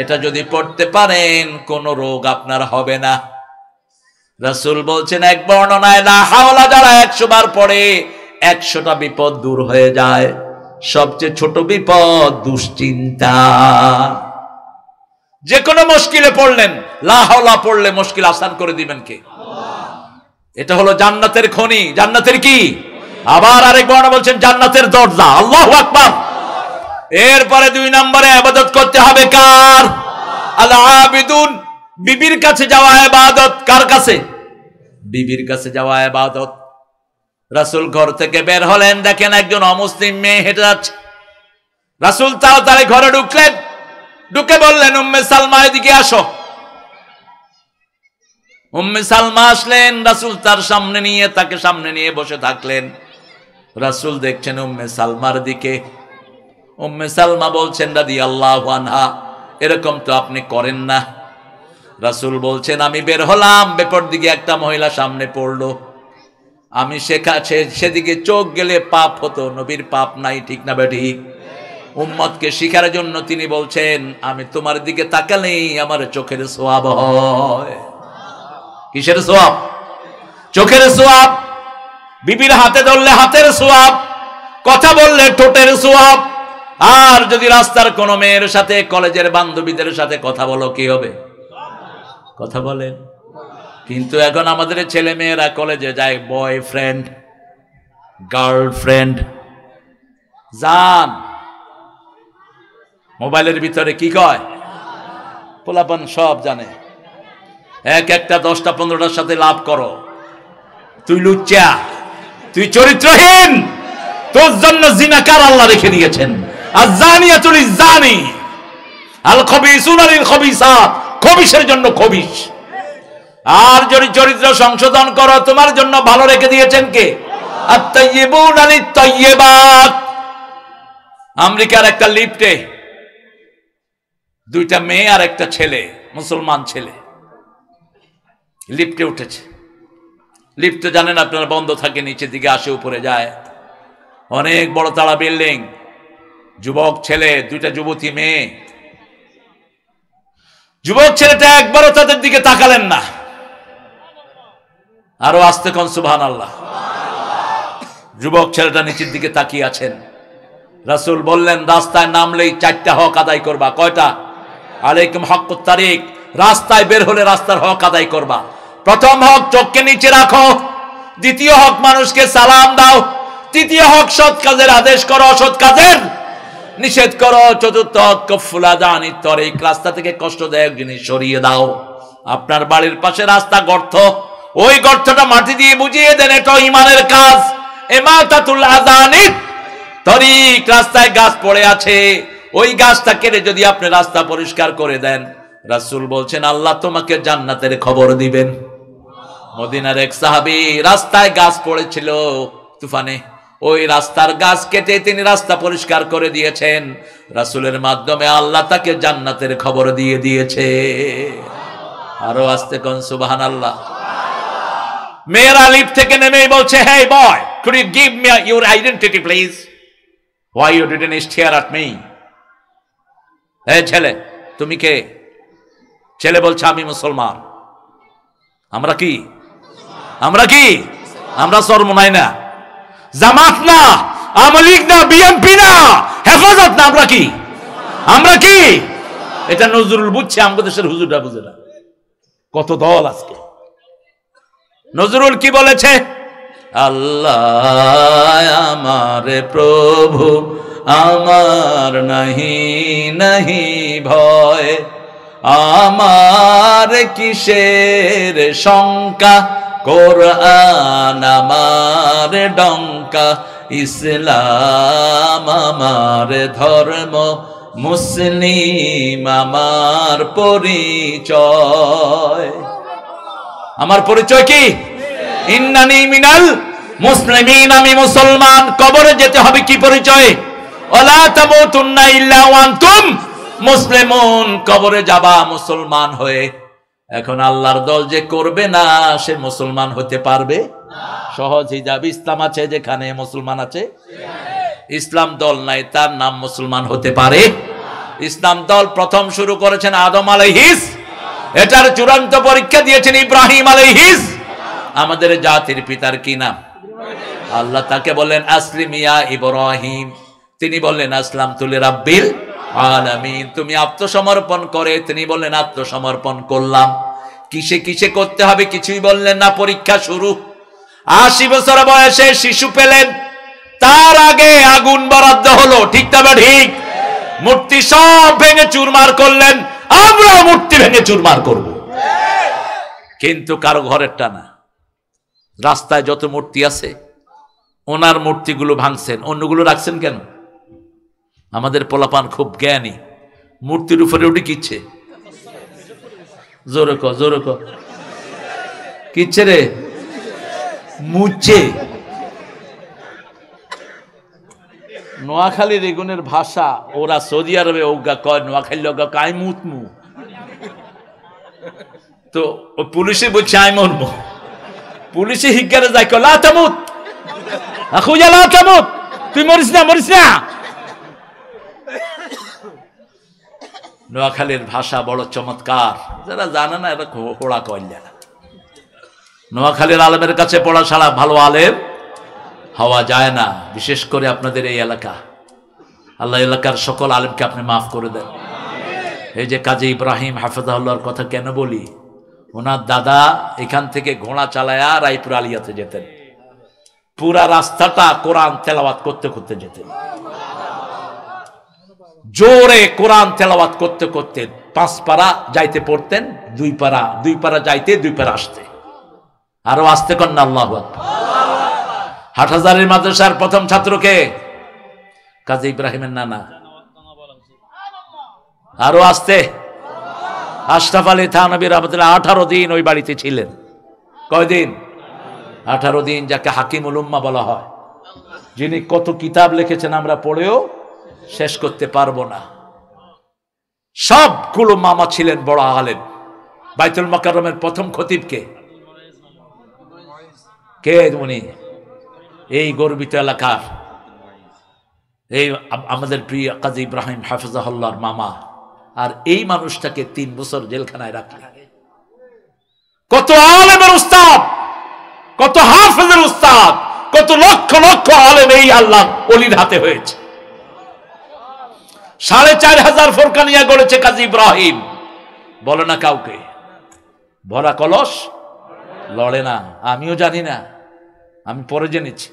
এটা যদি পড়তে পারেন কোন রোগ আপনার হবে না। রাসূল বলছেন এক বর্ণনায় লা হাওলা যারা 100 বার পড়ে 100টা বিপদ দূর হয়ে যায়। সবচেয়ে ছোট বিপদ দুশ্চিন্তা। যে কোনো মুশকিলে পড়লেন লা হাওলা পড়লে মুশকিল আসান করে দিবেন কে? আল্লাহ। এটা হলো জান্নাতের খনি। জান্নাতের কি? আবার আরেক বর্ণনা বলছেন জান্নাতের দরজা। আল্লাহু আকবার। এরপরে 2 নম্বরে ইবাদত করতে হবে কার? আল আবিদুন, বিবির কাছে যাওয়া ইবাদত। কার কাছে? বিবির কাছে যাওয়া ইবাদত। রাসূল ঘর থেকে বের হলেন, দেখেন একজন অমুসলিম মেয়ে হেঁটে যাচ্ছে। রাসূল তাড়াতাড়ি ঘরে ঢুকলেন, ঢুকে বললেন উম্মে সালমা এদিকে আসো। উম্মে সালমা আসলেন, রাসূল তার সামনে নিয়ে তাকে সামনে নিয়ে বসে থাকলেন। রাসূল দেখছেন উম্মে সালমার দিকে। উম্মে সালমা বলছেন রাদিয়াল্লাহু আনহা এরকম তো আপনি করেন না। রাসূল বলছেন আমি বের হলাম, বেপর দিকে একটা মহিলা সামনে পড়লো, আমি সেদিকে চোখ গেলে পাপ হতো, নবীর পাপ নাই, ঠিক না বেঠিক? উম্মতকে শিখার জন্য তিনি বলছেন আমি তোমার দিকে তাকালেই আমার চোখের সোয়াব হয়। কিসের সোয়াব? চোখের সোয়াব। বিবির হাতে ধরলে হাতের সোয়াব, কথা বললে ঠোঁটের সোয়াব। আর যদি রাস্তার কোন মেয়ের সাথে, কলেজের বান্ধবীদের সাথে কথা বলো কি হবে? কথা বলেন। কিন্তু এখন আমাদের ছেলে মেয়েরা কলেজে যায় বয়ফ্রেন্ড, গার্লফ্রেন্ড, জান, মোবাইলের ভিতরে কি কয়? পোলাপান সব জানে। এক একটা 10টা 15টার সাথে লাভ করো। তুই লুচ্চা, তুই চরিত্রহীন, তোর জন্য জিনাকার আল্লাহ রেখে দিয়েছেন। আয-যানিয়াতুল জানি, আল খবিসুনা লিল খবিসাত, খবিসের জন্য খবিস। আর যদি চরিত্র সংশোধন করো তোমার জন্য ভালো রেখে দিয়েছেন কে? আত-তাইয়্যিবুনা লিত-তাইয়্যিবাত। আমেরিকার একটা লিফটে 2টা মেয়ে আর একটা ছেলে, মুসলমান ছেলে, লিফটে উঠেছে। লিফট তো জানেন আপনারা বন্ধ থাকে, নিচের দিকে আসে উপরে যায়। অনেক বড় তালা বিল্ডিং, যুবক ছেলে, 2টা যুবতী মেয়ে। যুবক ছেলেটা একবারও তাদের দিকে তাকালেন না। আরো আস্তে কোন সুবহানাল্লাহ। যুবক ছেলেটা নিচের দিকে তাকিয়ে আছেন। রাসূল বললেন রাস্তায় নামলেই 4টা হক আদায় করবা। কয়টা? আলাইকুম হক্কুত তারিক, রাস্তায় বের হলে রাস্তার হক আদায় করবা। প্রথম হক চোখকে নিচে রাখো, দ্বিতীয় হক মানুষকে সালাম দাও, তৃতীয় হক সৎ কাজের আদেশ করো, অসৎ কাজের নিষেধ করো, চতুর্থ হক কফুল আযানিত তরিক, রাস্তা থেকে কষ্টদায়ক জিনিস সরিয়ে দাও। আপনার বাড়ির পাশে রাস্তা গর্ত, ওই গর্তটা মাটি দিয়ে বুঝিয়ে দেন, এটা ঈমানের কাজ। ইমাতাতুল আযানিত তরিক, রাস্তায় গাছ পড়ে আছে, ওই গাছটা কেটে যদি আপনি রাস্তা পরিষ্কার করে দেন, রাসূল বলছেন আল্লাহ তোমাকে জান্নাতের খবর দিবেন। মদিনার এক সাহাবী, রাস্তায় গাছ পড়েছিল তুফানে, ওই রাস্তার গাছ কেটে তিনি রাস্তা পরিষ্কার করে দিয়েছেন। রাসূলের মাধ্যমে আল্লাহ তাকে জান্নাতের খবর দিয়ে দিয়েছে। আরো আস্তে কোন সুবহানাল্লাহ। মেয়েরা লিফট থেকে নেমেই বলছে, hey boy, could you give me your identity please? Why you didn't stare at me? এই ছেলে, তুমি কে? ছেলে বলছে, আমি মুসলমান। আমরা কি? আমরা চরমোনাই না, জামাত না, আওয়ামী লীগ না, বিএনপি না, হেফাজত না, আমরা কি? এটা নজরুল বুঝছে, আমাদের দেশের হুজুররা বুঝে না। কত দল আজকে। নজরুল কি বলেছে? আল্লাহ আমার প্রভু, আমার নাহি ভয়, আমার কিসের শঙ্কা, কোরআন আমার ডঙ্কা, ইসলাম আমার ধর্ম, মুসলিম আমার পরিচয়। আমার পরিচয় কি? ইন্নানি মিনাল মুসলিমিন, আমি মুসলমান। কবরে যেতে হবে কি পরিচয়? ওয়ালা তামুতুন্না ইল্লা ওয়া আনতুম মুসলিমুন, কবরে যাবা মুসলমান হয়ে। এখন আল্লাহর দল যে করবে না, সে মুসলমান হতে পারবে না। সহজ হিজাব ইসলাম আছে যেখানে মুসলমান আছে, ইসলাম দল নাই তার নাম মুসলমান হতে পারে। ইসলাম দল প্রথম শুরু করেছেন আদম আলাইহিস, এটার চূড়ান্ত পরীক্ষা দিয়েছেন ইব্রাহিম আলাইহিস। আমাদের জাতির পিতার কি নাম? আল্লাহ তাকে বললেন আসলিম ইয়া ইব্রাহিম, তিনি বললেন আসলামতু লিরাব্বিল আলামিন, তুমি আত্মসমর্পণ করে, তিনি বললেন আত্মসমর্পণ করলাম। কিসে কিসে করতে হবে কিছুই বললেন না। পরীক্ষা শুরু। 80 বছর বয়সে শিশু পেলেন, তার আগে আগুন বরাদ্দ হলো, ঠিক তবে ঠিক। মূর্তি সব ভেঙে চুরমার করলেন, আমরা মূর্তি ভেঙে চুরমার করব। কিন্তু কারো ঘরেরটা না। রাস্তায় যত মূর্তি আছে ওনার মূর্তিগুলো ভাঙছেন, অন্যগুলো রাখছেন কেন? আমাদের পোলাপান খুব জ্ঞানী, মূর্তির উপরে উঠে কিচ্ছে, জোরে ক কিচ্ছে রে, মুচ্ছে। নোয়াখালী রেগুনের ভাষা, ওরা সৌদি আরবে ওগা কয়, নোয়াখালী ওগা কাই মুতমু, তো পুলিশে বলছে আই মরমু। পুলিশে হিগারে যাই কলা তামুত, আখুজা লা তামুত, তুই মরিস না। নোয়াখালীর ভাষা বড় চমৎকার, যারা জানে না এরা হোড়া কইলা। নোয়াখালীর আলেমের কাছে পড়া ছাড়া ভালো আলেম হওয়া যায় না, বিশেষ করে আপনাদের এই এলাকা। আল্লাহ এলাকার সকল আলেমকে আপনি মাফ করে দেন। এই যে কাজী ইব্রাহিম হাফেজাহুল্লাহর কথা কেন বলি, ওনার দাদা এখান থেকে ঘোড়া চালায়া রায়পুর আলিয়াতে যেতেন, পুরা রাস্তাটা কোরআন তেলাওয়াত করতে করতে যেতেন, জোরে কোরআন তেলাওয়াত করতে করতে 5 পারা যাইতে পড়তেন, 2 পারা যাইতে 2 পারা আসতে। আরো আসতে কন্যা আল্লাহু আকবার। হাটহাজারীর মাদ্রাসার প্রথম ছাত্রকে কাজী ইব্রাহিমের নানা। আরো আসতে আশরাফ আলী থানবী রাহমাতুল্লাহ 18 দিন ওই বাড়িতে ছিলেন। কয়দিন? 18 দিন, যাকে হাকিমুল উম্মাহ বলা হয়, যিনি কত কিতাব লিখেছেন আমরা পড়েও শেষ করতে পারবো না। সবগুলো মামা ছিলেন বড় আলেম। বাইতুল মুকাররমের প্রথম খতিব কে? উনি এই গর্বিত এলাকার, এই আমাদের প্রিয় কাজী ইব্রাহিম হাফেজাহুল্লাহর মামা। আর এই মানুষটাকে 3 বছর জেলখানায় রাখলেন। কত আলেমের উস্তাদ, কত হাফেজের উস্তাদ, কত লক্ষ লক্ষ আলেম এই আল্লাহ ওলির হাতে হয়েছে। 4500 ফোরকানিয়া গড়েছে কাজী ইব্রাহিম। বলে না কাউকে, ভরা কলস লড়ে না। আমিও জানি না, আমি পরে জেনেছি।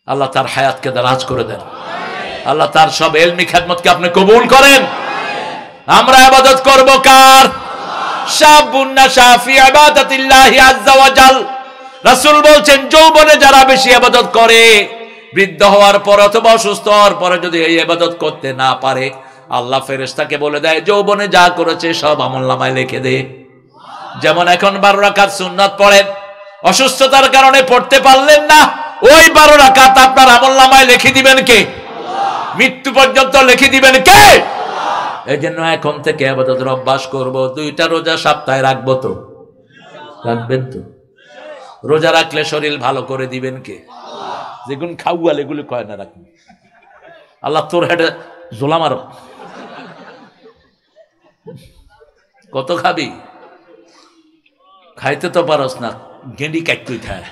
আল্লাহ তার হায়াতকে দারাজ করে দেন। আল্লাহ তার সব ইলমি খেদমতকে আপনি কবুল করেন। আমরা ইবাদত করব কার? শাবুন নাশা ফি ইবাদাতিল্লাহি আযজা ওয়া জাল। রাসূল বলছেন, যৌবনে যারা বেশি ইবাদত করে, বৃদ্ধ হওয়ার পর অথবা অসুস্থ হওয়ার পরে যদি এই ইবাদত করতে না পারে, আল্লাহ ফেরেশতাকে বলে দেয় যৌবনে যা করেছে সব আমলনামায় লিখে দে। যেমন এখন 12 রাকাত সুন্নাত পড়েন, অসুস্থতার কারণে পড়তে পারলেন না, ওই 12 রাকাত আপনার আমলনামায় লিখে দিবেন কে? মৃত্যু পর্যন্ত লিখে দিবেন কে? এই জন্য এখন থেকে ইবাদতের অভ্যাস করব। 2টা রোজা সপ্তাহে রাখবো তো? রাখবেন তো? রোজা রাখলে শরীর ভালো করে দিবেন কে? যেগুন খাওয়াল এগুলি কয় না রাখবেন। আল্লাহ তোর হেডে জোলা মারো, কত খাবি? খাইতে তো পারস না, গেঁডি কাটতেই থাকে।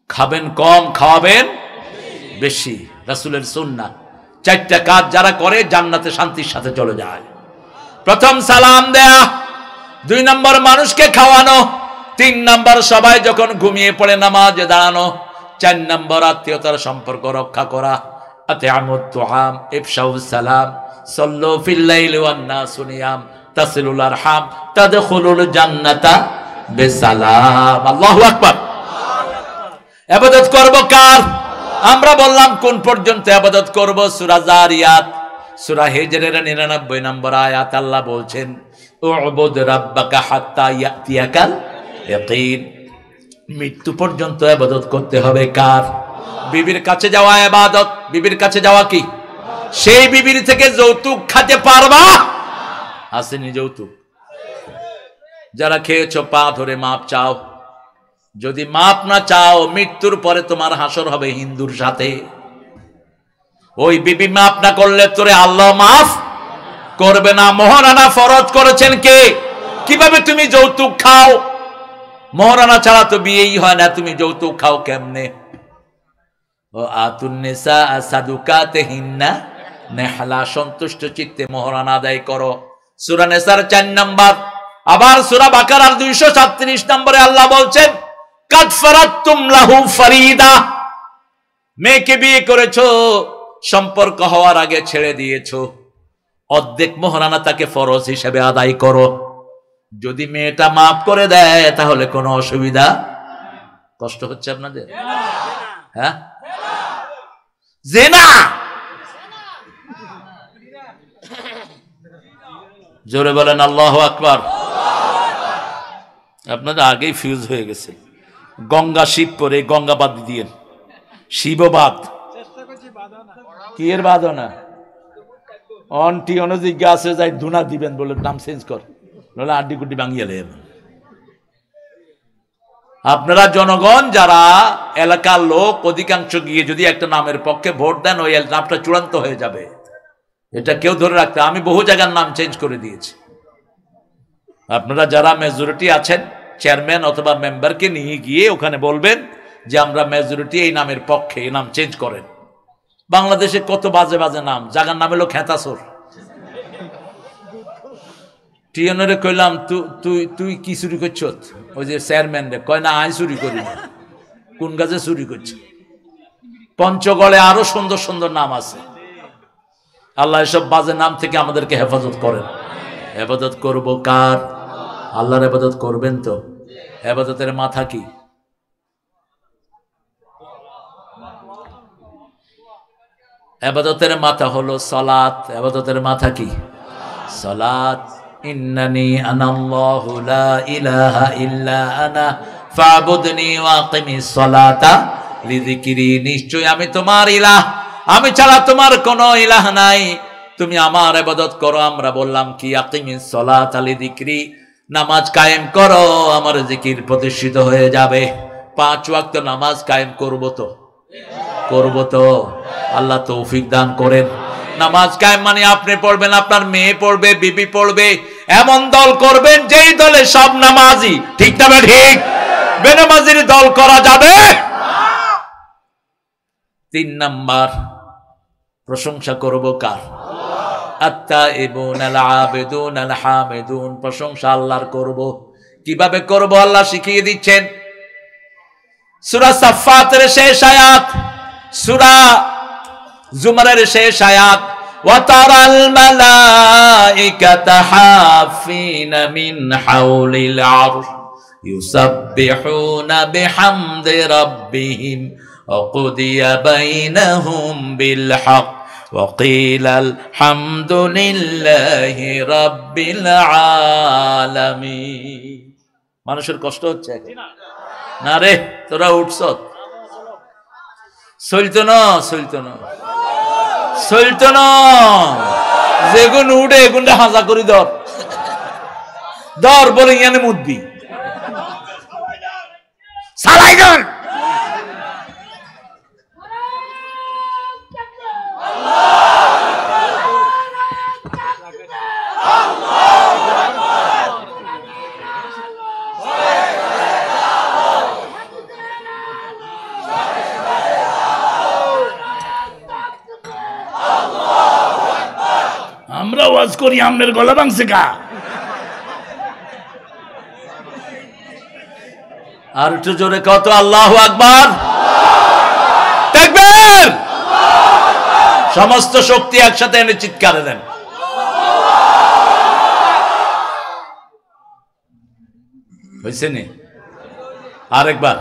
খাবেন কম, খাওয়াবেন বেশি। রাসূলের সুন্নাহ। 4টা কাজ যারা করে জান্নাতে শান্তির সাথে চলে যায়। প্রথম সালাম দেয়া, 2 নম্বর মানুষকে খাওয়ানো, 3 নম্বর সবাই যখন ঘুমিয়ে পড়ে নামাজে দাঁড়ানো, 4 নম্বর আত্মীয়তার সম্পর্ক রক্ষা করা। আতিআমুত তুআম ইফশাউস সালাম সাল্লু ফিল লাইলি ওয়ান নাসু নিয়াম তাসিলুল আরহাম তাদখুলুল জান্নাতা বিসালাম। আল্লাহু আকবার। ইবাদত করব কার? আমরা বললাম কোন পর্যন্ত ইবাদত করব? সূরা জারিয়াত, সূরা হিজরের 99 নম্বর আয়াত আল্লাহ বলছেন উবুদ রাব্বাকা হাত্তা ইয়াতিয়াকাল ইয়াকিন। মৃত্যু পর্যন্ত ইবাদত করতে হবে কার? বিবির কাছে যাওয়া ইবাদত। বিবির কাছে যাওয়া কি? সেই বিবির থেকে যৌতুক খেতে পারবা? আসেনি যৌতুক? যারা খেয়েছো পা ধরে মাপ চাও। যদি মাপ না চাও, মৃত্যুর পরে তোমার হাসর হবে হিন্দুর সাথে। ওই বিবি মাপ না করলে তোরে আল্লাহ মাফ করবে না। মহারানা ফরজ করেছেন কে? কিভাবে তুমি যৌতুক খাও? মহারানা ছাড়া তো বিয়েই হয় না, তুমি যৌতুক খাও কেমনে? ও আতুন নিসা সাদুকাতিহিন্না নেহলা, সন্তুষ্ট চিত্তে মহারানা আদায় করো। সূরা নিসার 4 নম্বর। আবার সূরা বাকারার 237 নম্বরে আল্লাহ বলছেন কাদ ফারাতুম লাহু ফারিদা। মেয়েকে বিয়ে করেছো, সম্পর্ক হওয়ার আগে ছেড়ে দিয়েছো, অর্ধেক মহারানা তাকে ফরজ হিসেবে আদায় করো। যদি মেয়েটা মাফ করে দেয় তাহলে কোনো অসুবিধা। কষ্ট হচ্ছে আপনাদের? হ্যাঁ, জিনা। জোরে বলেন আল্লাহু আকবার। আপনাদের আগেই ফিউজ হয়ে গেছে। গঙ্গা শিব করে গঙ্গা বাদ দিয়ে শিববাদ কি এর বাদ না অনটি অনজিজ্ঞা আছে, যাই ধুনা দিবেন বলে নাম চেঞ্জ কর, নাহলে আড্ডি কুড্ডি ভাঙিয়ে লেন। আপনারা জনগণ যারা এলাকার লোক অধিকাংশ গিয়ে যদি একটা নামের পক্ষে ভোট দেন, ওই নামটা চূড়ান্ত হয়ে যাবে। এটা কেউ ধরে রাখতে, আমি বহু জায়গার নাম চেঞ্জ করে দিয়েছি। আপনারা যারা মেজরিটি আছেন, চেয়ারম্যান অথবা মেম্বারকে নিয়ে গিয়ে ওখানে বলবেন যে আমরা মেজরিটি এই নামের পক্ষে, এই নাম চেঞ্জ করেন। বাংলাদেশে কত বাজে বাজে নাম, জায়গার নাম হলো খেতাসর। টিয়নরে কইলাম তুই কি চুরি করছ? ওই যে চেয়ারম্যান রে কয় না, আই চুরি করি না। কোন গাছে চুরি করছে? পঞ্চগড়ে আরো সুন্দর সুন্দর নাম আছে। আল্লাহ এসব বাজে নাম থেকে আমাদেরকে হেফাজত করেন। হেফাজত করব কার? আল্লাহর ইবাদত করবেন তো। ইবাদতের মাথা কি? ইবাদতের মাথা হলো সালাত। ইবাদতের মাথা কি? সালাত। ইন্নানি আনাল্লাহু লা ইলাহা ইল্লা আনা ফাবুদনি ওয়াকিমিস সালাতা লিযিকরি। নিশ্চয় আমি তোমার ইলাহ, আমি ছাড়া তোমার কোনো ইলাহ নাই, তুমি আমার ইবাদত করো। আমরা বললাম কি? আকিমিস সালাতা লিযিকরি, নামাজ কায়েম করো, আমার জিকির প্রতিষ্ঠিত হয়ে যাবে। 5 ওয়াক্ত নামাজ কায়েম করব তো? করব তো? আল্লাহ তৌফিক দান করেন। নামাজ কায়েম মানে আপনি পড়বেন, আপনার মেয়ে পড়বে, বিবি পড়বে, এমন দল করবেন যেই দলে সব নামাজি। ঠিক না ঠিক? বেনামাজির দল করা যাবে? 3 নাম্বার, প্রশংসা করব কার? আত-তাইবুন আল-আবিদুন আল-হামিদুন। প্রশংসা আল্লাহর করব। কিভাবে করব আল্লাহ শিখিয়ে দিচ্ছেন। সূরা সাফফাতের শেষ আয়াত, সূরা জুমারের শেষ আয়াত, ওয়া তারাল মালাইকাতা হাফিনা মিন হাওলিল আরশ ইউসাব্বিহুনা বিহামদি রাব্বিহিম ওয়া কুদিয়া বাইনাহুম বিল হক ওয়া কিলাল হামদুলিল্লাহি রাব্বিল আলামিন। মানুষের কষ্ট হচ্ছে না রে? তোরা উঠছ? চলতো না, চলতো না, চলতো না। যেগুন উঠে এগুনটা হাজা করি দর বলে ইয়ানে মুদবি। সালাই দেন।
আমরা ওয়াজ করি, আমনের গলা ভাঙছে কা?
আর একটু জোরে কত আল্লাহু আকবার, তাকবীর। সমস্ত শক্তি একসাথে এনে চিৎকারে দেন। হয়েছে নি? আরেকবার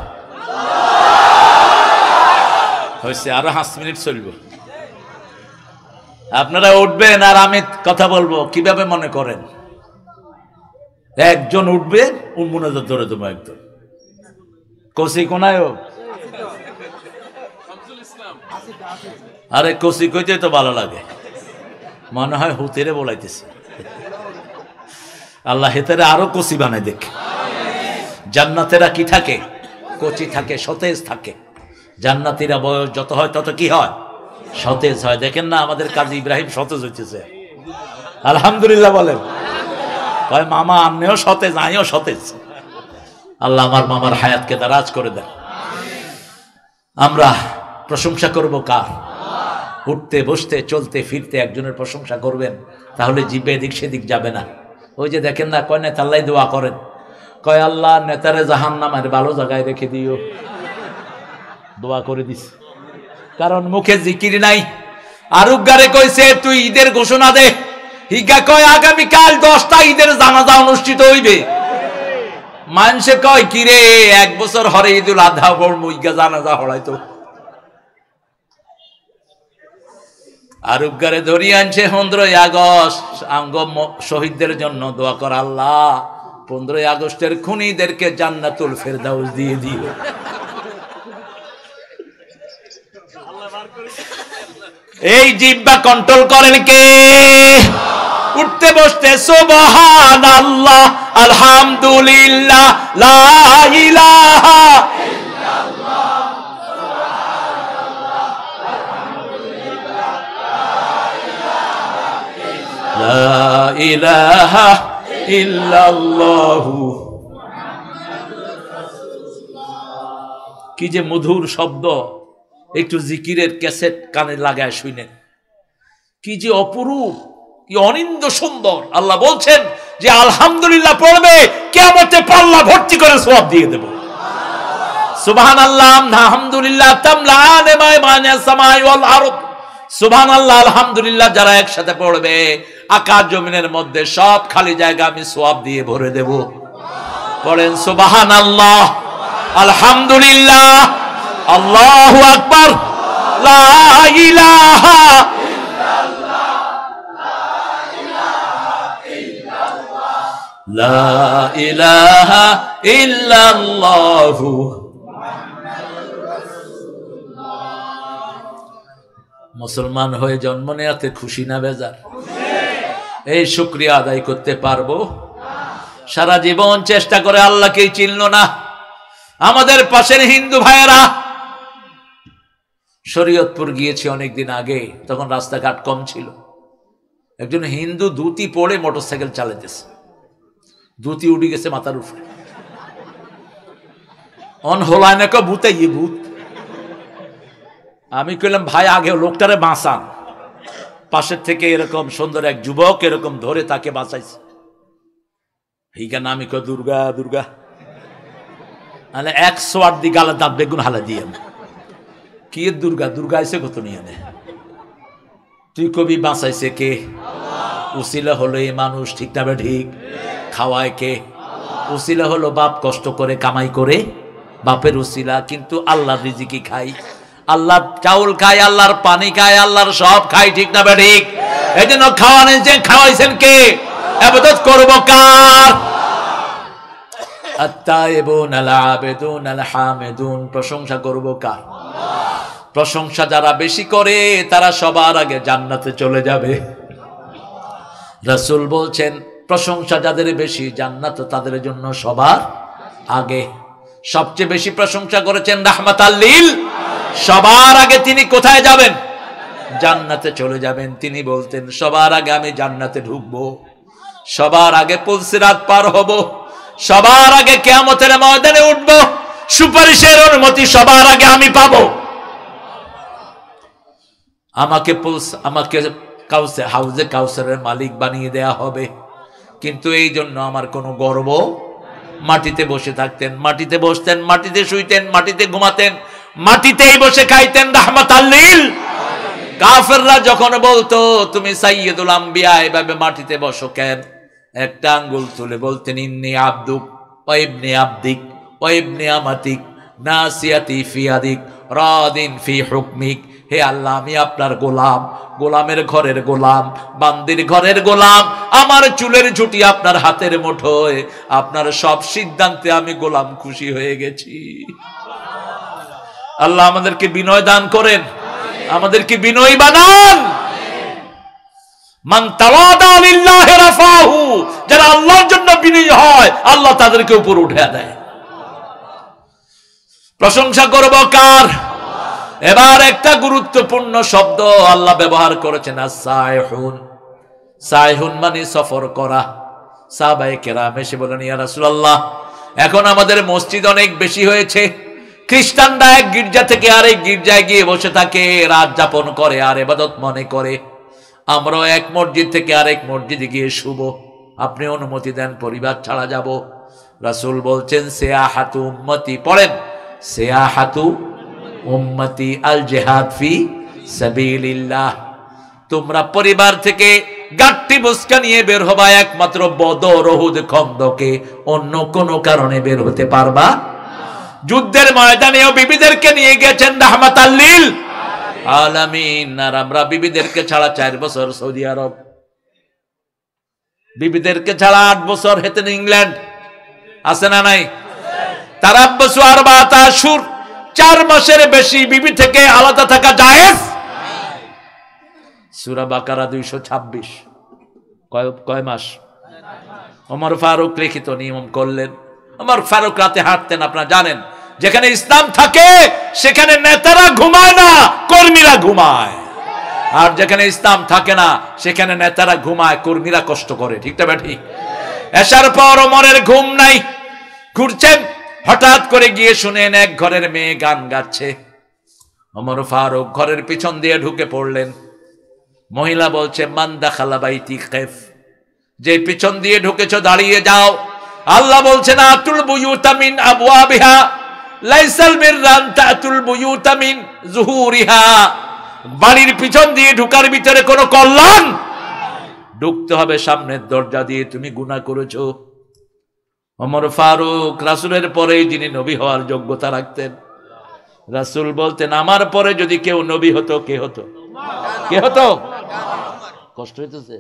হয়েছে, আরো 5 মিনিট চলবে। আপনারা উঠবেন আর আমি কথা বলবো। কিভাবে মনে করেন? একজন উঠবে, মোনাজাত ধরে দেবো একদম। কসি কোনায়? আরে কসি কইতে তো ভালো লাগে, মনে হয় হুতেরে বলাইতেছে। আল্লাহ হেতেরে আরো কসি বানাই দেখ। জান্নাতেরা কি থাকে? কচি থাকে, সতেজ থাকে। জান্নাতীরা বয়স যত হয় তত কি হয়? সতেজ হয়। দেখেন না আমাদের কাজী ইব্রাহিম সতেজ হইতেছে, আলহামদুলিল্লাহ বলেন। কয় মামা আপনিও সতেজ, আমিও সতেজ। আল্লাহ আমার মামার হায়াতকে দারাজ করে দেন। আমরা প্রশংসা করব কার? উঠতে বসতে চলতে ফিরতে একজনের প্রশংসা করবেন, তাহলে জিভে এদিক সেদিক যাবে না। ওই যে দেখেন না, কয় নেতা আল্লাহ দোয়া করেন, কয় আল্লাহ নেতারে জাহান্নামের ভালো জায়গায় রেখে দিও। দোয়া করে দিস, কারণ মুখে জিকির নাই। আরুগারে কইছে তুই ঈদের ঘোষণা দে। হিগা কয় আগামীকাল 10টা ঈদের জানাজা অনুষ্ঠিত হইবে। মানুষে কয় কিরে 1 বছর হরে ঈদুল আধা পড়বো, ইগা জানাজা হড়াইতো। আরুগারে ধরিয়ে আনছে 15ই আগস্ট আঙ্গ শহীদদের জন্য দোয়া কর আল্লাহ 15ই আগস্টের খুনিদেরকে জান্নাতুল ফেরদাউস দিয়ে দিও। এই জিহ্বা কন্ট্রোল করেন কে? উঠতে বসতে সুবহানাল্লাহ, আলহামদুলিল্লাহ, লা ইলাহা ইল্লাল্লাহ, লা ইলাহা ইল্লাল্লাহ। কি যে মধুর শব্দ! একটু জিকিরের ক্যাসেট কানে লাগায় শুনেন, কি যে অপরূপ, কি অনিন্দ সুন্দর। আল্লাহ বলছেন যে আলহামদুলিল্লাহ পড়বে, কিয়ামতে পাল্লা ভর্তি করে সওয়াব দিয়ে দেব। সুবহানাল্লাহ, আলহামদুলিল্লাহ তামলাআন মা বাইনাস সামাই ওয়াল আরদ। সুবহানাল্লাহ, আলহামদুলিল্লাহ যারা একসাথে পড়বে, আকাশ জমিনের মধ্যে সব খালি জায়গা আমি সওয়াব দিয়ে ভরে দেব। পড়েন সুবহানাল্লাহ, আলহামদুলিল্লাহ, আল্লাহু আকবার, লা ইলাহা ইল্লাল্লাহ, লা ইলাহা ইল্লাল্লাহ। মুসলমান হয়ে জন্ম নেয়াতে খুশি না বেজার? এই শুকরিয়া আদায় করতে পারবো? সারা জীবন চেষ্টা করে আল্লাহকেই চিনল না। আমাদের পাশের হিন্দু ভাইয়েরা, শরীয়তপুর গিয়েছি অনেকদিন আগে, তখন রাস্তাঘাট কম ছিল। একজন হিন্দু ধুতি পরে মোটরসাইকেল চালাইতেছে, ধুতি উঠে গেছে মাথার উপরে। অন হোলায় না ভূতে গিয়ে ভূত। আমি কইলাম ভাই আগে লোকটারে বাঁচান। পাশের থেকে এরকম সুন্দর এক যুবক এরকম ধরে তাকে বাঁচাইছে। এইখানে আমি কই দুর্গা দুর্গা, মানে 108 দি গালে দাঁত বেগুন হালা দিয়ে কি দুর্গা দুর্গা আইসে কত নিয়ে নে। তুই কবি বাঁচাইছে কে? উসিলা হলো এই মানুষ, ঠিক না? ঠিক। খাওয়ায় কে? উসিলা হলো বাপ কষ্ট করে কামাই করে, বাপের উসিলা। কিন্তু আল্লাহর রিজিকি খাই, আল্লাহর চাউল খাই, আল্লাহর পানি খাই, আল্লাহর সব খাই, ঠিক না ঠিক? এই জন্য খাওয়ানেছেন, খাওয়াইছেন কে? ইবাদত করব কার? আত-তাইবুন আল-আবিদুন আল-হামিদুন, প্রশংসা করব কার? প্রশংসা যারা বেশি করে তারা সবার আগে জান্নাতে চলে যাবে। রাসূল বলছেন প্রশংসা যাদের বেশি, জান্নাত তাদের জন্য সবার আগে। সবচেয়ে বেশি প্রশংসা করেছেন রাহমাতাল লিল। সবার আগে তিনি কোথায় যাবেন? জান্নাতে চলে যাবেন। তিনি বলতেন সবার আগে আমি জান্নাতে ঢুকবো, সবার আগে পুলসিরাত পার হব, সবার আগে কিয়ামতের ময়দানে উঠব, সুপারিশের অনুমতি সবার আগে আমি পাবো। আমাকে হাউজে কাউসারের মালিক বানিয়ে দেয়া হবে। কিন্তু এই জন্য আমার কোনো গর্ব। মাটিতে বসে থাকতেন, মাটিতে বসতেন, মাটিতে শুইতেন, মাটিতে ঘুমাতেন, মাটিতেই বসে খাইতেন রাহমাতাল লিল। কাফেররা যখন বলতো তুমি সাইয়্যিদুল আম্বিয়া, এভাবে মাটিতে বসো কেন, একটা আঙ্গুল তুলে বলতেন ইন্নী আবদুক ওয়া ইবনে আবদিক ওয়া ইবনে আমাতিক নাসিয়াতি ফি ইয়াদিক রাদিন ফি হুকমিক। হে আল্লাহ, আমি আপনার গোলাম, গোলামের ঘরের গোলাম, বান্দির ঘরের গোলাম, আমার চুলের ঝুঁটি আপনার হাতের মুঠোয়, আপনার সব সিদ্ধান্তে আমি গোলাম, খুশি হয়ে গেছি। আল্লাহ আমাদেরকে বিনয় দান করেন, আমাদেরকে বিনয়ী বানান। মান তাওয়াদা লিল্লাহি রাফাহু, যারা আল্লাহর জন্য বিনয়ী হয় আল্লাহ তাদেরকে উপর উঠে দেয়। প্রশংসা করব কার? এবার একটা গুরুত্বপূর্ণ শব্দ আল্লাহ ব্যবহার করেছেন, as-সাইহুন। সাইহুন মানে সফর করা। সাহাবায়ে কেরাম এসে বলেন ইয়া রাসূলুল্লাহ, এখন আমাদের মসজিদ অনেক বেশি হয়েছে, খ্রিস্টানরা এক গির্জা থেকে আরেক গির্জায় গিয়ে বসে থাকে, রাত যাপন করে আর ইবাদত মনে করে, আমরাও এক মসজিদ থেকে আরেক মসজিদে গিয়ে শুব, আপনি অনুমতি দেন, পরিবার ছাড়া যাব। রাসূল বলছেন সিয়াহাতু উম্মতি, পড়েন সিয়াহাতু উম্মতি আল জিহাদ ফি সাবিলিল্লাহ। তোমরা পরিবার থেকে গাট্টি বুসকা নিয়ে বের হবা একমাত্র বদর, উহুদ, খন্দকে, অন্য কোনো কারণে বের হতে পারবা। যুদ্ধের ময়দানেও বিবিদেরকে নিয়ে গেছেন রাহমাতাল লিল আলামিন। আর আমরা বিবিদেরকে ছাড়া 4 বছর সৌদি আরব, বিবিদেরকে ছাড়া 8 বছর হেতেন ইংল্যান্ড, আছে না নাই? তারাব্বাসু আরবাআত আশহুর, 4 মাসের বেশি বিবি থেকে আলাদা থাকা জায়েজ। সূরা বাকারা 226। কয় মাস? ওমর ফারুক লিখিত নিয়ম করলেন। ওমর ফারুক রাতে হাঁটতেন, আপনারা জানেন। যেখানে ইসলাম থাকে সেখানে নেতারা ঘুমায় না, কর্মীরা ঘুমায়। আর যেখানে ইসলাম থাকে না সেখানে নেতারা ঘুমায়, কর্মীরা কষ্ট করে। ঠিক না ঠিক? এশার পর ওমরের ঘুম নাই, ঘুরছেন, হঠাৎ করে গিয়ে শুনেন এক ঘরের মেয়ে গান গাচ্ছে। ওমর ফারুক ঘরের পিছন দিয়ে ঢুকে পড়লেন। মহিলা বলছে মান দাখালা বাইতি খাইফ, যে পিছন দিয়ে ঢুকেছো দাঁড়িয়ে যাও। আল্লাহ বলছেন আতুল বুয়ুতা মিন আবওয়াবিহা লাইসাল বিররান তাতুল বুয়ুতা মিন যুহুরিহা। বাড়ির পিছন দিয়ে ঢোকার ভিতরে কোনো কল্যাণ, ঢুকতে হবে সামনের দরজা দিয়ে। তুমি গুনাহ করেছো। ওমর ফারুক রাসূলের পরেই যিনি নবী হওয়ার যোগ্যতা রাখতেন। রাসূল বলতেন আমার পরে যদি কেউ নবী হতো, কে হতো? কে হতো? কষ্ট হইতেছে?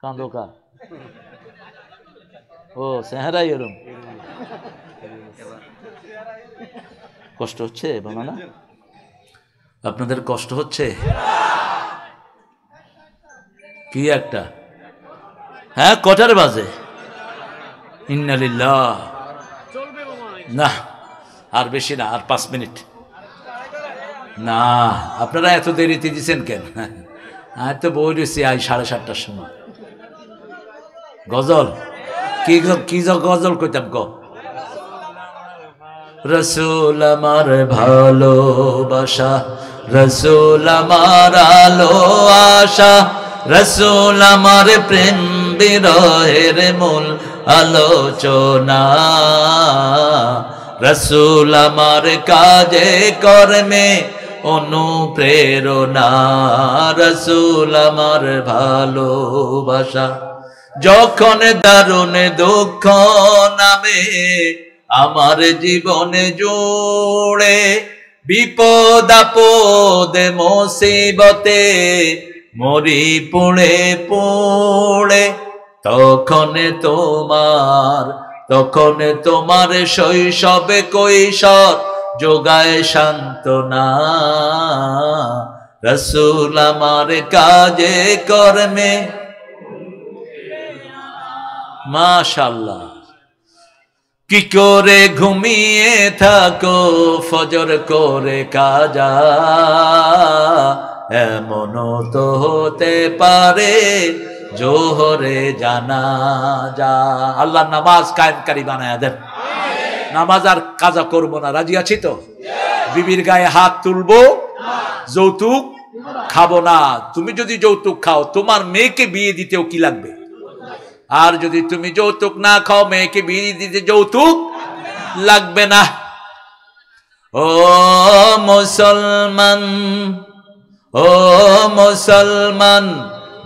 কান্দোকা ও চেহারা এরম কষ্ট হচ্ছে বাবা না? আপনাদের কষ্ট হচ্ছে কি একটা? হ্যাঁ, কটার বাজে? ইন্না লিল্লাহ। না আর বেশি না, আর 5 মিনিট না। আপনারা এত দেরিতে দিচ্ছেন কেন? আর তো বই রয়েছি আই 7:30টার সময়। গজল কি গজল কইতাম ক? রসুল আমার ভালোবাসা, রসুল আমার আলো আশা, রসুল আমার প্রেম বিরহের মূল আলোচনা, রসুল আমার কাজে কর্মে অনুপ্রেরণা, রসুল আমার ভালোবাসা। যখন দারুণ দুঃখ নামে আমার জীবনে জোড়ে, বিপদ আপদ মুসিবতে মরি পুড়ে পুড়ে, তখন তোমার শৈশবে কৈশোর যোগায় সান্ত্বনা, রসুল আমার কাজে কর্মে। মাশাআল্লাহ। কি করে ঘুমিয়ে থাকো ফজর করে কাজা, এমনও তো হতে পারে জোহরে জানাজা। আল্লাহ নামাজ কায়েমকারী বানায়া দেন। নামাজ আর কাজা করব না, রাজি আছি তো? বিবির গায়ে হাত তুলবো, যৌতুক খাবো না। তুমি যদি যৌতুক খাও তোমার মেয়েকে বিয়ে দিতেও কি লাগবে? আর যদি তুমি যৌতুক না খাও মেয়েকে বিয়ে দিতে যৌতুক লাগবে না। ও মুসলমান, ও মুসলমান,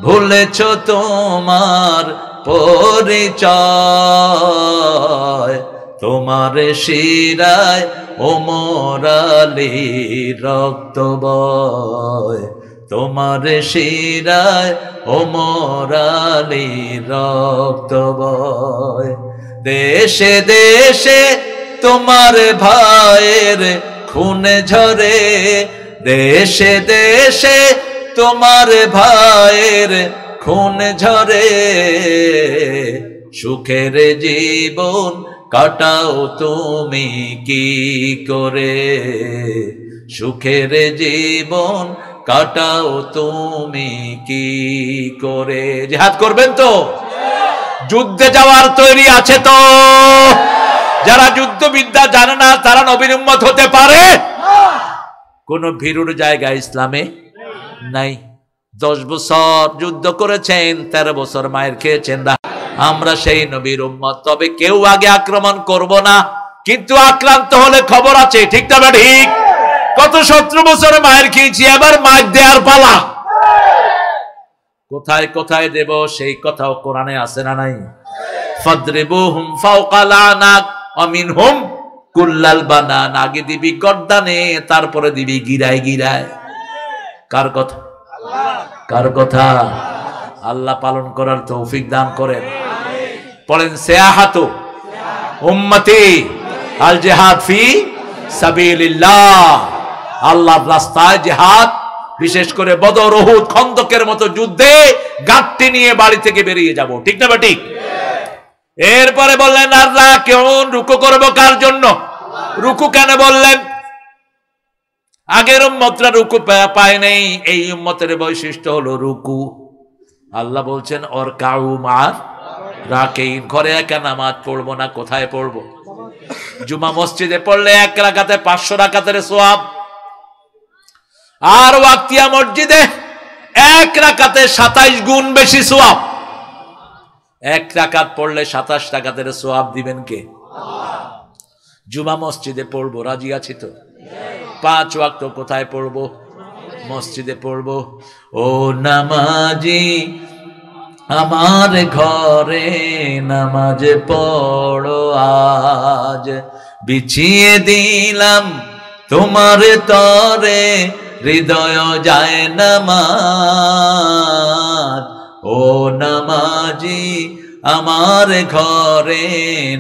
ভুলেছ তোমার পরিচয়, তোমার শিরায় ওমর আলীর রক্ত বয়, তোমার শিরায় ওমর আলীর রক্ত বয়। দেশে দেশে তোমার ভাইয়ের খুন ঝরে, দেশে দেশে তোমার ভাইয়ের খুন ঝরে, সুখের জীবন কাটাও তুমি কি করে, সুখের জীবন কাটাও তুমি কি করে। জিহাদ করবেন তো? যুদ্ধে যাওয়ার তৈরি আছে তো? যারা যুদ্ধবিদ্যা জানে না তারা নবীর উম্মত হতে পারে? কোন ভীরুর জায়গা ইসলামে নাই। 10 বছর যুদ্ধ করেছেন, 13 বছর মায়ের খেয়েছেন। আমরা সেই নবীর উম্মত। তবে কেউ আগে আক্রমণ করব না, কিন্তু আক্রান্ত হলে খবর আছে, ঠিক না ঠিক? কত 17 বছরে মায়ের খেয়েছি, এবার মায়ের দেয়ার পালা। কোথায় কোথায় দেব সেই কথাও কোরআনে আছে না নাই? ফাদরিবুহুম ফাওকাল আনাক ওয়া মিনহুম কুল্লাল বানান। আগে দিবি গর্দানে, তারপরে দিবি গিরায় গিরায়। কার কথা? কার কথা? আল্লাহ পালন করার তৌফিক দান করেন। পড়েন সিয়াহাতু উম্মতি আল জিহাদ ফি সাবিলিল্লাহ। আল্লাহর রাস্তায় জিহাদ, বিশেষ করে বদর, উহুদ, খন্দকের মতো যুদ্ধে গাঁটটি নিয়ে বাড়ি থেকে বেরিয়ে যাব, ঠিক না ঠিক? এরপরে বললেন আল্লাহ কেমন রুকু করব কার জন্য? রুকু কেন বললেন? আগের উম্মতরা রুকু পায় নাই, এই উম্মতের বৈশিষ্ট্য হলো রুকু। আল্লাহ বলছেন ওর কাউ মার রাকেইন। ঘরে একা নামাজ পড়বো না, কোথায় পড়বো? জুমা মসজিদে পড়লে 1 রাকাতে 500 রাকাতের সওয়াব, আর ওয়াক্তিয়া মসজিদে 1 রাকাতে 27 গুণ বেশি সওয়াব। 1 রাকাত পড়লে 27 রাকাতের সওয়াব দিবেন কে? জুমা মসজিদে পড়বো, রাজি আছি তো? 5 ওয়াক্ত কোথায় পড়বো? মসজিদে পড়বো। ও নামাজি আমার ঘরে নামাজ পড়ো আজ, বিছিয়ে দিলাম তোমার তরে হৃদয় যায় নামাজ। ও নামাজি আমার ঘরে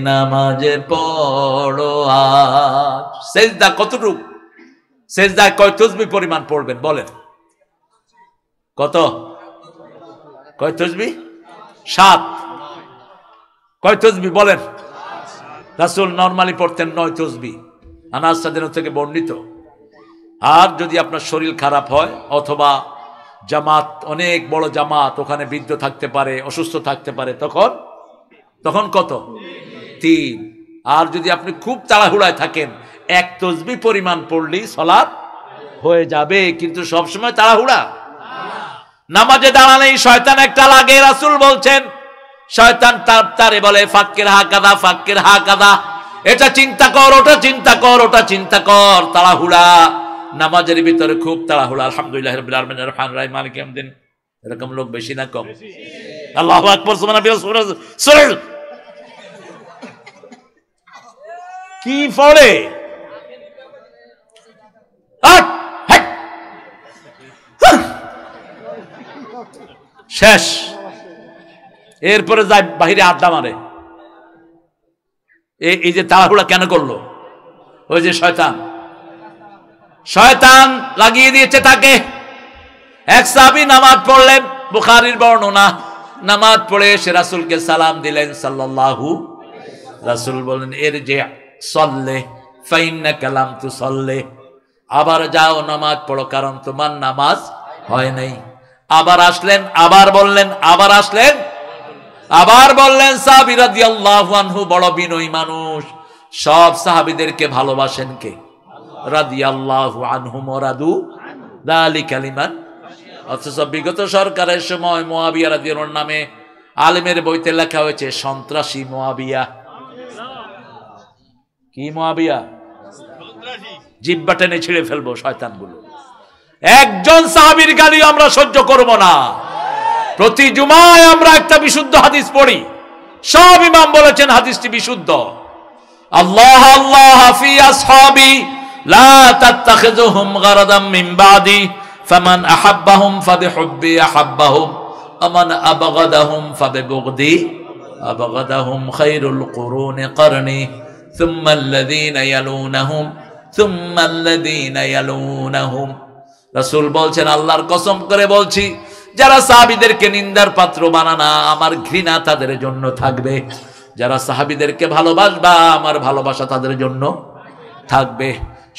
নামাজ পড়ো আজ। সেজদা কতটুক? সেজদায় কয় তাসবিহ পরিমাণ পড়বেন বলেন? কত? কয় তাসবিহ? 7। কয় তাসবিহ বলেন? রাসূল নরমালি পড়তেন 9 তাসবিহ, আনাস রাদিয়াল্লাহু থেকে বর্ণিত। আর যদি আপনার শরীর খারাপ হয় অথবা জামাত, অনেক বড় জামাত, ওখানে বৃদ্ধ থাকতে পারে, অসুস্থ থাকতে পারে, তখন কত? 3। আর যদি আপনি খুব তাড়াহুড়ায় থাকেন 1 তাসবিহ পরিমাণ পড়লেই সালাত হয়ে যাবে। কিন্তু সবসময় তাড়াহুড়া। নামাজে দাঁড়ালেই শয়তান একটা লাগে। রাসূল বলছেন শয়তান তারে বলে ফাক্কির হাকাদা, ফাক্কির হাকাদা, এটা চিন্তা কর, ওটা চিন্তা কর, ওটা চিন্তা কর। তাড়াহুড়া, নামাজের ভিতরে খুব তাড়াহুড়া। আলহামদুলিল্লাহ রাব্বিল আলামিন রহমানির রহিম মালিক ইয়াউমিদ্দিন, এরকম লোক বেশি না কম? আল্লাহু আকবার, সুবহানাল্লাহ। কি পড়ে? শেষ। এরপরে যায় বাহিরে আড্ডা মারে। এই যে তাড়াহুড়া কেন করলো? ওই যে শয়তান লাগিয়ে দিয়েছে তাকে। এক সাহাবী নামাজ পড়লেন, বুখারীর বর্ণনা, নামাজ পড়ে সে রাসূলকে সালাম দিলেন সাল্লাল্লাহু রাসূল বলেন এর যে সল্লে ফাইন্নাকা লাম তুসল্লি, আবার যাও নামাজ পড়ো, কারণ তোমার নামাজ হয় নাই। আবার আসলেন, আবার বললেন, আবার আসলেন, আবার বললেন। সাহাবী রাদিয়াল্লাহু আনহু বড় বিনয়ী মানুষ, সব সাহাবীদেরকে ভালোবাসেন কে? রাদিয়াল্লাহু আনহুম ওয়া রাদু যালিকা লিমান। অথচ বিগত সরকারের সময় মুয়াবিয়া রাদিয়াল্লাহু আনহু নামে আলেমের বইতে লেখা হয়েছে সন্ত্রাসী মুয়াবিয়া। কি মুয়াবিয়া? জিহ্বা টেনে ছিঁড়ে ফেলবো শয়তানগুলো। একজন সাহাবীর গালি আমরা সহ্য করব না। প্রতি জুমায় আমরা একটা বিশুদ্ধ হাদিস পড়ি, সব ইমাম বলেছেন হাদিসটি বিশুদ্ধ। আল্লাহ আল্লাহ ফি আসহাবি লা তাত্তাখিযুহুম গারাদাম মিন বাদি ফামান আহাব্বাহুম ফাবিহুব্বি আহাব্বাহুম ওয়া মান আবগাদাহুম ফাবিবুগদি আবগাদাহুম খায়রুল কুরুনি করনি সুম্মা আল্লাযীনা ইয়ালুনাহুম সুম্মা আল্লাযীনা ইয়ালুনাহুম। রাসূল বলছেন, আল্লাহর কসম করে বলছি, যারা সাহাবীদেরকে নিন্দার পাত্র বানানা, আমার ঘৃণা তাদের জন্য থাকবে। যারা সাহাবীদেরকে ভালোবাসবা, আমার ভালোবাসা তাদের জন্য থাকবে।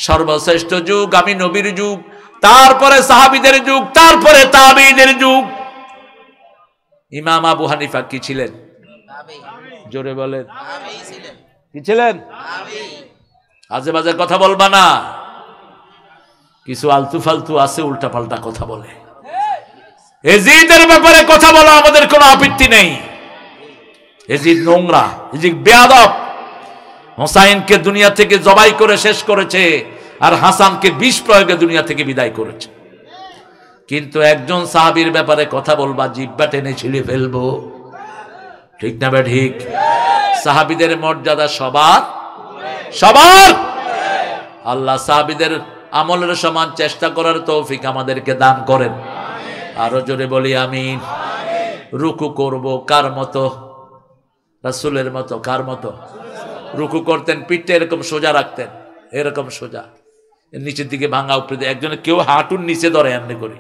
সর্বশ্রেষ্ঠ যুগ আমি নবীর যুগ, তারপরে সাহাবীদের যুগ, তারপরে তাবেঈদের যুগ। ইমাম আবু হানিফা কি ছিলেন? জোরে বলেন, কি ছিলেন? আজে বাজে কথা বলবা না। কিছু আলতু ফালতু আছে, উল্টা পাল্টা কথা বলে। এজিদের ব্যাপারে কথা বলা আমাদের কোনো আপত্তি নেই। এজিদ নোংরা, এজিদ বেয়াদব। হোসাইনকে দুনিয়া থেকে জবাই করে শেষ করেছে, আর হাসানকে বিষ প্রয়োগে দুনিয়া থেকে বিদায় করেছে। কিন্তু একজন সাহাবীর ব্যাপারে কথা বলবা, জিহ্বা টেনে ছিঁড়ে ফেলবো। ঠিক না বে ঠিক? সাহাবীদের মর্যাদা সবার সবার। আল্লাহ সাহাবীদের আমলের সমান চেষ্টা করার তৌফিক আমাদেরকে দান করেন। আরো জোরে বলি আমিন। রুকু করব কার মতো? রাসূলের মতো। কার মতো? রুকু করতেন পিঠটা এরকম সোজা রাখতেন, এরকম সোজা, নিচের দিকে ভাঙা, উপরে দিয়ে একজনে কেউ হাঁটুর নিচে ধরে এমনি করে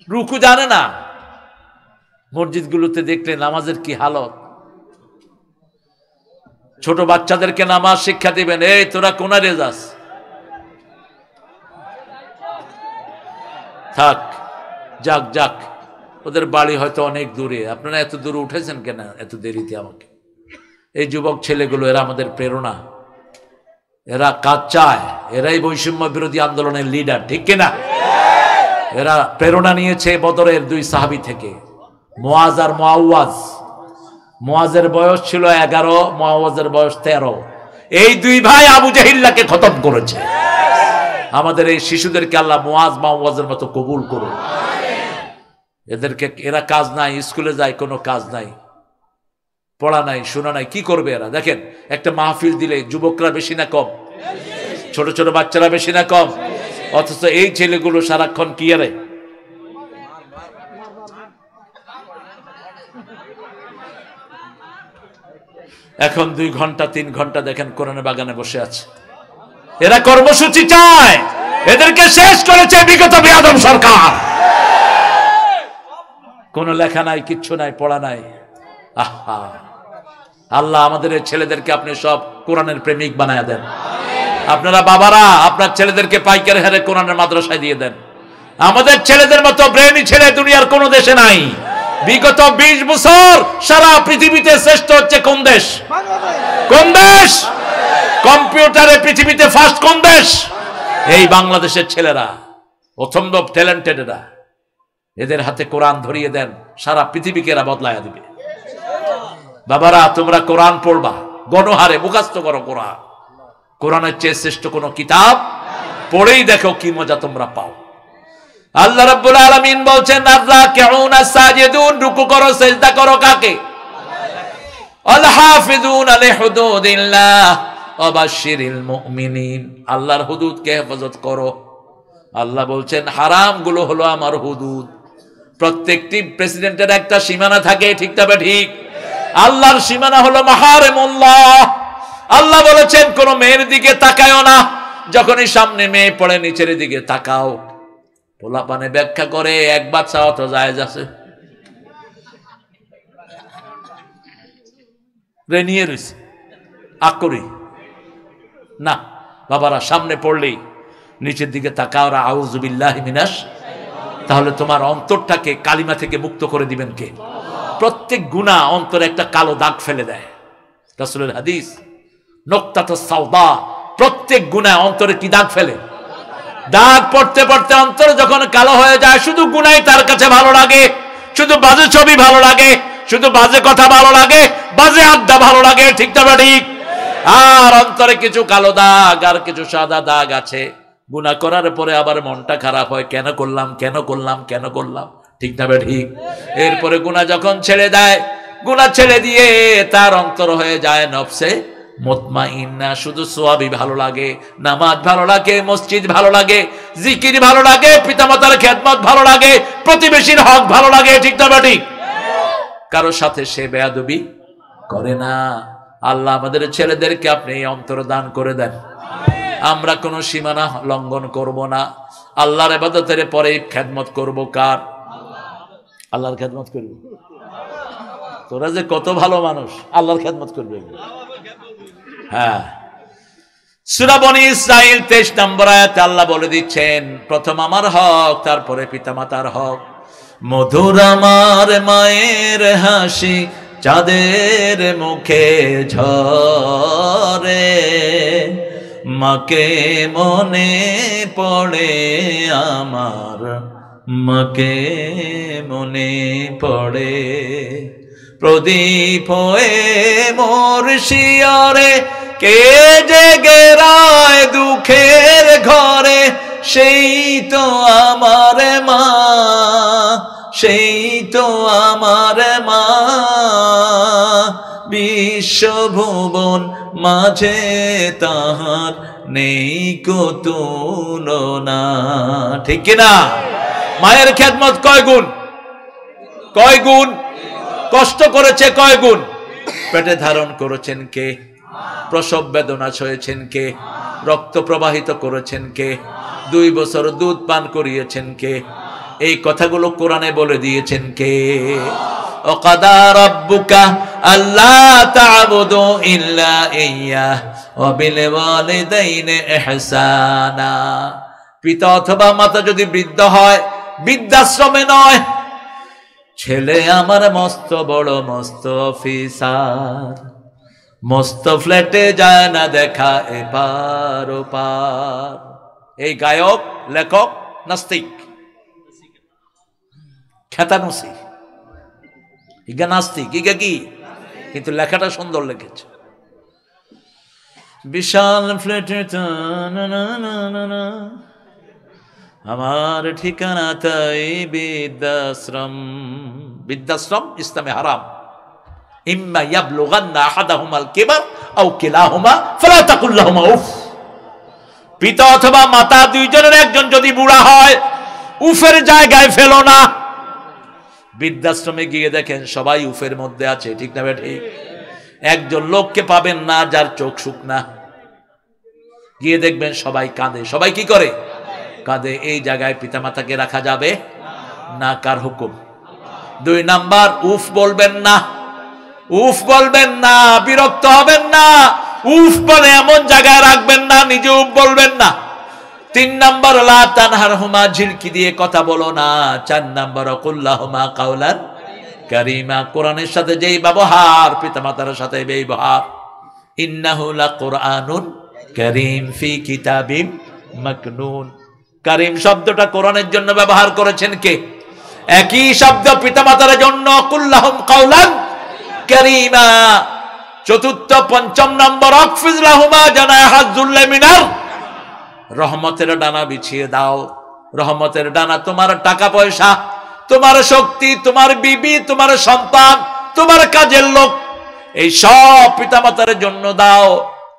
রুকু জানে না। মসজিদগুলোতে দেখলে নামাজের কি হালত। ছোট বাচ্চাদেরকে নামাজ শিক্ষা দিবেন, এই তোরা কোনারে যাস, থাক, যাক যাক, ওদের বাড়ি হয়তো অনেক দূরে, আপনারা এত দূরে উঠেছেন কেন এত দেরিতে? আমাকে এই যুবক ছেলেগুলো, এরা আমাদের প্রেরণা, এরা কাজ চায়, এরাই বৈষম্য বিরোধী আন্দোলনের লিডার, ঠিক কিনা? এরা প্রেরণা নিয়েছে বদরের দুই সাহাবী থেকে, মুআজ আর মুআওয়াজ। মুআজের বয়স ছিল 11, মুআওয়াজের বয়স 13। এই দুই ভাই আবু জাহিল্লাকে খতম করেছে। আমাদের এই শিশুদেরকে আল্লাহ মুআজ মুআওয়াজের মতো কবুল করুন। এদেরকে, এরা কাজ নাই, স্কুলে যায় কোনো কাজ নাই, পড়া নাই, শোনা নাই, কি করবে এরা? দেখেন, একটা মাহফিল দিলে যুবকরা বেশি না কম? ছোট ছোট বাচ্চারা বেশি না কম? অথচ এই ছেলেগুলো সারাক্ষণ কি আরে এখন 2 ঘন্টা 3 ঘন্টা দেখেন কোরআনের বাগানে বসে আছে। এরা কর্মসূচি চায়, এদেরকে শেষ করেছে বিগত বেয়াদব সরকার। কোনো লেখা নাই, কিচ্ছু নাই, পড়া নাই। আহা, আল্লাহ আমাদের এই ছেলেদেরকে আপনি সব কোরআনের প্রেমিক বানায় দেন। আপনারা বাবারা আপনার ছেলেদেরকে পাইকারি হারে কোরআনের মাদ্রাসায় দিয়ে দেন। আমাদের ছেলেদের মতো ব্রেনি ছেলে দুনিয়ার কোন দেশে নাই। বিগত 20 বছর সারা পৃথিবীতে শ্রেষ্ঠ হচ্ছে কোন দেশ? কোন দেশ? কম্পিউটারে পৃথিবীতে ফার্স্ট কোন দেশ? এই বাংলাদেশের ছেলেরা, অসম্ভব ট্যালেন্টেড এরা। এদের হাতে কোরআন ধরিয়ে দেন, সারা পৃথিবীকে এরা বদলায়া দিবে। বাবারা তোমরা কোরআন পড়বা, গণহারে মুখস্থ করো কোরআন। কোরআনের চেয়ে শ্রেষ্ঠ কোন কিতাব পড়েই দেখো কি মজা তোমরা পাও। আল্লাহ রাব্বুল আলামিন বলছেন, আর-রাকিউনা সাজিদুন, রুকু করো, সিজদা করো কাকে? আল হাফিজুনা লিহুদুদিল্লাহ ওয়া বাশশিরিল মুমিনিন, আল্লাহর হুদুদকে হেফাজত করো। আল্লাহ বলছেন হারাম গুলো হলো আমার হুদুদ। প্রত্যেকটি প্রেসিডেন্টের একটা সীমানা থাকে, ঠিক তবে ঠিক? আল্লাহর সীমানা হলো মাহারিমুল্লাহ। আল্লাহ বলেছেন কোন মেয়ের দিকে তাকায়ও না, যখনই সামনে মেয়ে পড়ে নিচের দিকে তাকাও। পোলাপানে ব্যাখ্যা করে, একবার চাওয়া তো জায়েজ আছে, নিয়ে রয়েছে আকরি না বাবারা, সামনে পড়লেই নিচের দিকে তাকাওরা আউযু বিল্লাহি মিনাশ, তাহলে তোমার অন্তরটাকে কালিমা থেকে মুক্ত করে দিবেন কে? প্রত্যেক গুনাহ অন্তরে একটা কালো দাগ ফেলে দেয়। রাসূলের হাদিস, নুকতাতুস সাওদা, প্রত্যেক গুনাহ অন্তরে কি দাগ ফেলে? দাগ পড়তে পড়তে অন্তর যখন কালো হয়ে যায়, শুধু গুনাই তার কাছে ভালো লাগে, শুধু বাজে ছবি ভালো লাগে, শুধু বাজে কথা ভালো লাগে, বাজে আড্ডা ভালো লাগে, ঠিক না ঠিক? আর অন্তরে কিছু কালো দাগ আর কিছু সাদা দাগ আছে। গুনাহ করার পরে আবার মনটা খারাপ হয়, কেন করলাম কেন করলাম কেন করলাম, ঠিক না ঠিক? এরপরে গুনাহ যখন ছেড়ে দেয়, গুনাহ ছেড়ে দিয়ে তার অন্তর হয়ে যায় নফসে মুতমাইন্না, শুধু সওয়াবই ভালো লাগে, নামাজ ভালো লাগে, মসজিদ ভালো লাগে, জিকির ভালো লাগে, পিতামাতার খেদমত ভালো লাগে, প্রতিবেশীর হক ভালো লাগে, ঠিক না ঠিক? কারোর সাথে সে বেয়াদবি করে না। আল্লাহ আমাদের ছেলেদেরকে আপনি এই অন্তর দান করে দেন। আমরা কোনো সীমানা লঙ্ঘন করব না। আল্লাহর ইবাদতের পরে খেদমত করব কার? আল্লাহর খেদমত করব। তোরা যে কত ভালো মানুষ, আল্লাহর খেদমত করবে। হ্যাঁ, সূরা বনী ইসরাঈল 23 নম্বর আয়াতে আল্লাহ বলে দিচ্ছেন, প্রথম আমার হক, তারপরে পিতামাতার হক। মধুর আমার মায়ের হাসি চাঁদের মুখে ঝরে, মাকে মনে পড়ে আমার, মাকে মনে পড়ে। প্রদীপ হয়ে মোর শিয়রে কে জেগে রায় দুঃখের ঘরে, সেই তো আমার মা, সেই তো আমার মা। বিশ্বভুবন মাঝে তাহার নেই কো তুলনা, ঠিক কিনা? মায়ের খেদমত কয় গুণ? কয় গুণ? কষ্ট করেছে কয় গুণ? পেটে ধারণ করেছেন কে? প্রসব বেদনা সয়েছেন কে? রক্ত প্রবাহিত করেছেন কে? 2 বছর দুধ পান করিয়েছেন কে? এই কথাগুলো কোরআনে বলে দিয়েছেন কে? ওয়াকাদা রাব্বুকা আল্লা তা'বুদু ইল্লা ইয়্যাহ ওয়া বিল ওয়ালিদাইনি ইহসানা। পিতা অথবা মাতা যদি বৃদ্ধ হয়, বৃদ্ধাশ্রমে নয়। ছেলে আমার মস্ত বড় মস্ত অফিসার, মস্ত ফ্ল্যাটে যায় না দেখা এপার ওপার। এই গায়ক, লেখক, নাস্তিক, খ্যাতানসি, ইগা নাস্তিক, ইগা কি? কিন্তু লেখাটা সুন্দর লিখেছে। বিশাল ফ্ল্যাটে আমার ঠিকানা তাই বৃদ্ধাশ্রম। বৃদ্ধাশ্রম ইসলামে হারাম। ইম্মা ইয়াবলুগান্না আহাদাহুমাল কিবার আও কিলাহুমা ফালা তাকুল লাহুমা উফ। পিতা অথবা মাতা দুইজনের একজন যদি বুড়া হয়, উফের জায়গায় ফেলো না। বৃদ্ধাশ্রমে গিয়ে দেখেন সবাই উফের মধ্যে আছে, ঠিক না ঠিক? একজন লোককে পাবেন না যার চোখ শুকনা। গিয়ে দেখবেন সবাই কাঁদে। সবাই কি করে? কাঁদে। এই জায়গায় পিতামাতাকে রাখা যাবে না। কার হুকুম? 2 নাম্বার, উফ বলবেন না। উফ বলবেন না, বিরক্ত হবেন না। উফ বলে এমন জায়গায় রাখবেন না, নিজে উফ বলবেন না। 3 নাম্বার, লা তানহারহুমা, ঝিলকি দিয়ে কথা বলো না। 4 নাম্বার, কুল্লাহুমা কাওলান কারীমা, কোরআনের সাথে যেই ব্যবহার, পিতামাতার সাথে ব্যবহার। ইন্নাহু লাকুরআনুন কারীম ফি কিতাবিম মাকনুন। কারীম শব্দটা কোরআনের জন্য ব্যবহার করেছেন কে? একই শব্দ পিতামাতার জন্য, কুল্লাহুম কাওলান কারীমা। 4, 5 নম্বর, আকফিজ লাহুমা জানাহাজ যুল্লি মিনার, রহমতের ডানা বিছিয়ে দাও। রহমতের ডানা তোমার টাকা পয়সা, তোমার শক্তি, তোমার বিবি, তোমার সন্তান, তোমার কাজের লোক, এই সব পিতামাতার জন্য দাও।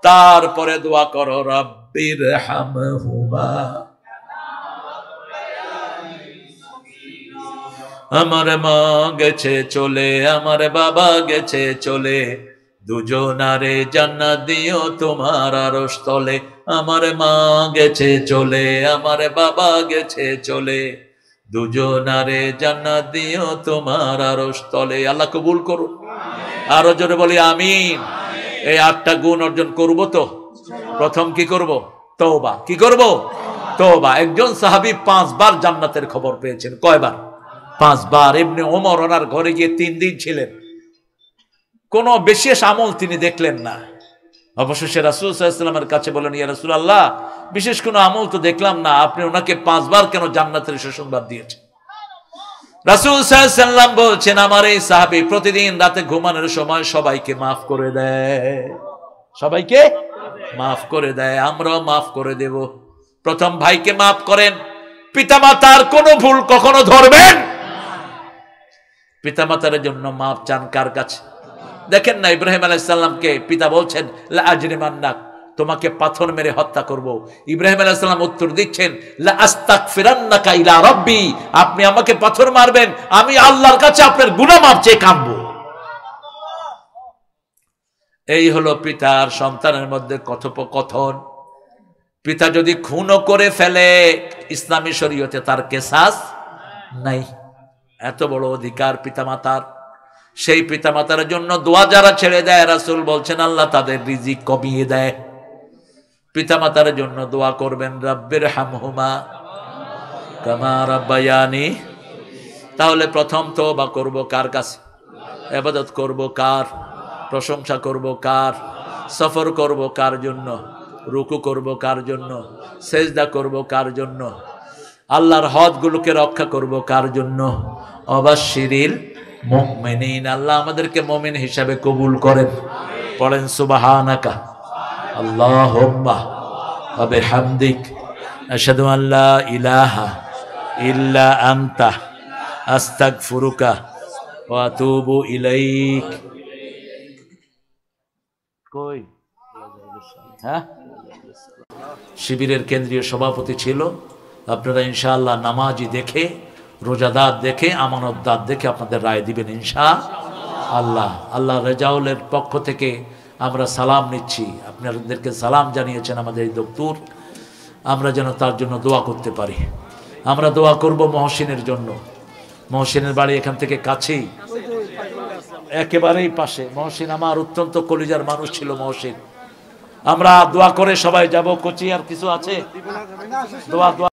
তারপরে দোয়া করো, রাব্বির হামহুমা। আমার মা গেছে চলে, আমার বাবা গেছে চলে, দুজনারে জান্নাত দিও তোমার আরশ তলে। আমার মা গেছে চলে, আমার বাবা গেছে চলে, দুজনারে জান্নাত দিও তোমার আরশ তলে। আল্লাহ কবুল করুন। আরো জোরে বলি আমিন। এই 8টা গুণ অর্জন করব তো প্রথম কি করব? তওবা। কি করব? তওবা। একজন সাহাবী 5 বার জান্নাতের খবর পেয়েছেন। কয়বার? 5 বার। ইবনে ওমর ওনার ঘরে গিয়ে 3 দিন ছিলেন, কোন বিশেষ আমল তিনি দেখলেন না। অবশেষে রাসূল সাল্লাল্লাহু আলাইহি ওয়াসাল্লামের কাছে বলেন, ইয়া রাসূলুল্লাহ, বিশেষ কোনো আমল তো দেখলাম না, আপনি ওনাকে 5 বার কেন জান্নাতের সুসংবাদ দিয়েছেন? রাসূল সাল্লাল্লাহু আলাইহি ওয়াসাল্লাম বলছেন, আমার এই সাহাবী প্রতিদিন রাতে ঘুমানোর সময় সবাইকে মাফ করে দেয়, সবাইকে মাফ করে দেয়, আমরাও মাফ করে দেব। প্রথম ভাইকে মাফ করেন। পিতামাতার কোনো ভুল কখনো ধরবেন, পিতামাতার জন্য মাফ চান কার কাছে? দেখেন না, ইব্রাহিম আলাইহিস সালামকে পিতা বলছেন, লা আজরিমান্নাক, তোমাকে পাথর মেরে হত্যা করব। ইব্রাহিম আলাইহিস সালাম উত্তর দিচ্ছেন, লা আস্তাগফিরান্নাকা ইলা রাব্বি, আপনি আমাকে পাথর মারবেন, আমি আল্লাহর কাছে আপনার গুনাহ মাফ চেয়ে কাঁদবো। এই হলো পিতার সন্তানের মধ্যে কথোপকথন। পিতা যদি খুনও করে ফেলে, ইসলামী শরীয়তে তার কিসাস নাই। এত বড় অধিকার পিতামাতার। সেই পিতামাতার জন্য দোয়া যারা ছেড়ে দেয়, রাসূল বলছেন আল্লাহ তাদের রিজিক কমিয়ে দেয়। পিতামাতার জন্য দোয়া করবেন, রাব্বির হামহুমা কামা রাব্বায়ানি। তাহলে প্রথম তওবা করব কার কাছে? ইবাদত করব কার? প্রশংসা করব কার? সফর করব কার জন্য? রুকু করব কার জন্য? সেজদা করব কার জন্য? আল্লাহর হদগুলোকে রক্ষা করব কার জন্য? অবাশশিরিল মুমিনিন। আল্লাহ আমাদেরকে মুমিন হিসাবে কবুল করেন। পড়েন সুবহানাকা আল্লাহুম্মা ওয়া বিহামদিক আশহাদু আল লা ইলাহা ইল্লা আনতা আস্তাগফিরুকা ওয়া আতুবু ইলাইক। কই হ্যাঁ, শিবিরের কেন্দ্রীয় সভাপতি ছিল। আপনারা ইনশাআল্লাহ নামাজি দেখে, রোজাদার দেখে, আমানতদার দেখে আপনাদের রায় দিবেন ইনশাআল্লাহ। আল্লাহ রেজাউলের পক্ষ থেকে আমরা সালাম নিচ্ছি, আপনাদেরকে সালাম জানিয়েছেন আমাদের এই দপ্তর। আমরা যেন তার জন্য দোয়া করতে পারি। আমরা দোয়া করব মহসিনের জন্য। মহসিনের বাড়ি এখান থেকে কাছেই, একেবারেই পাশে। মহসিন আমার অত্যন্ত কলিজার মানুষ ছিল মহসিন। আমরা দোয়া করে সবাই যাব। কোচি আর কিছু আছে? দোয়া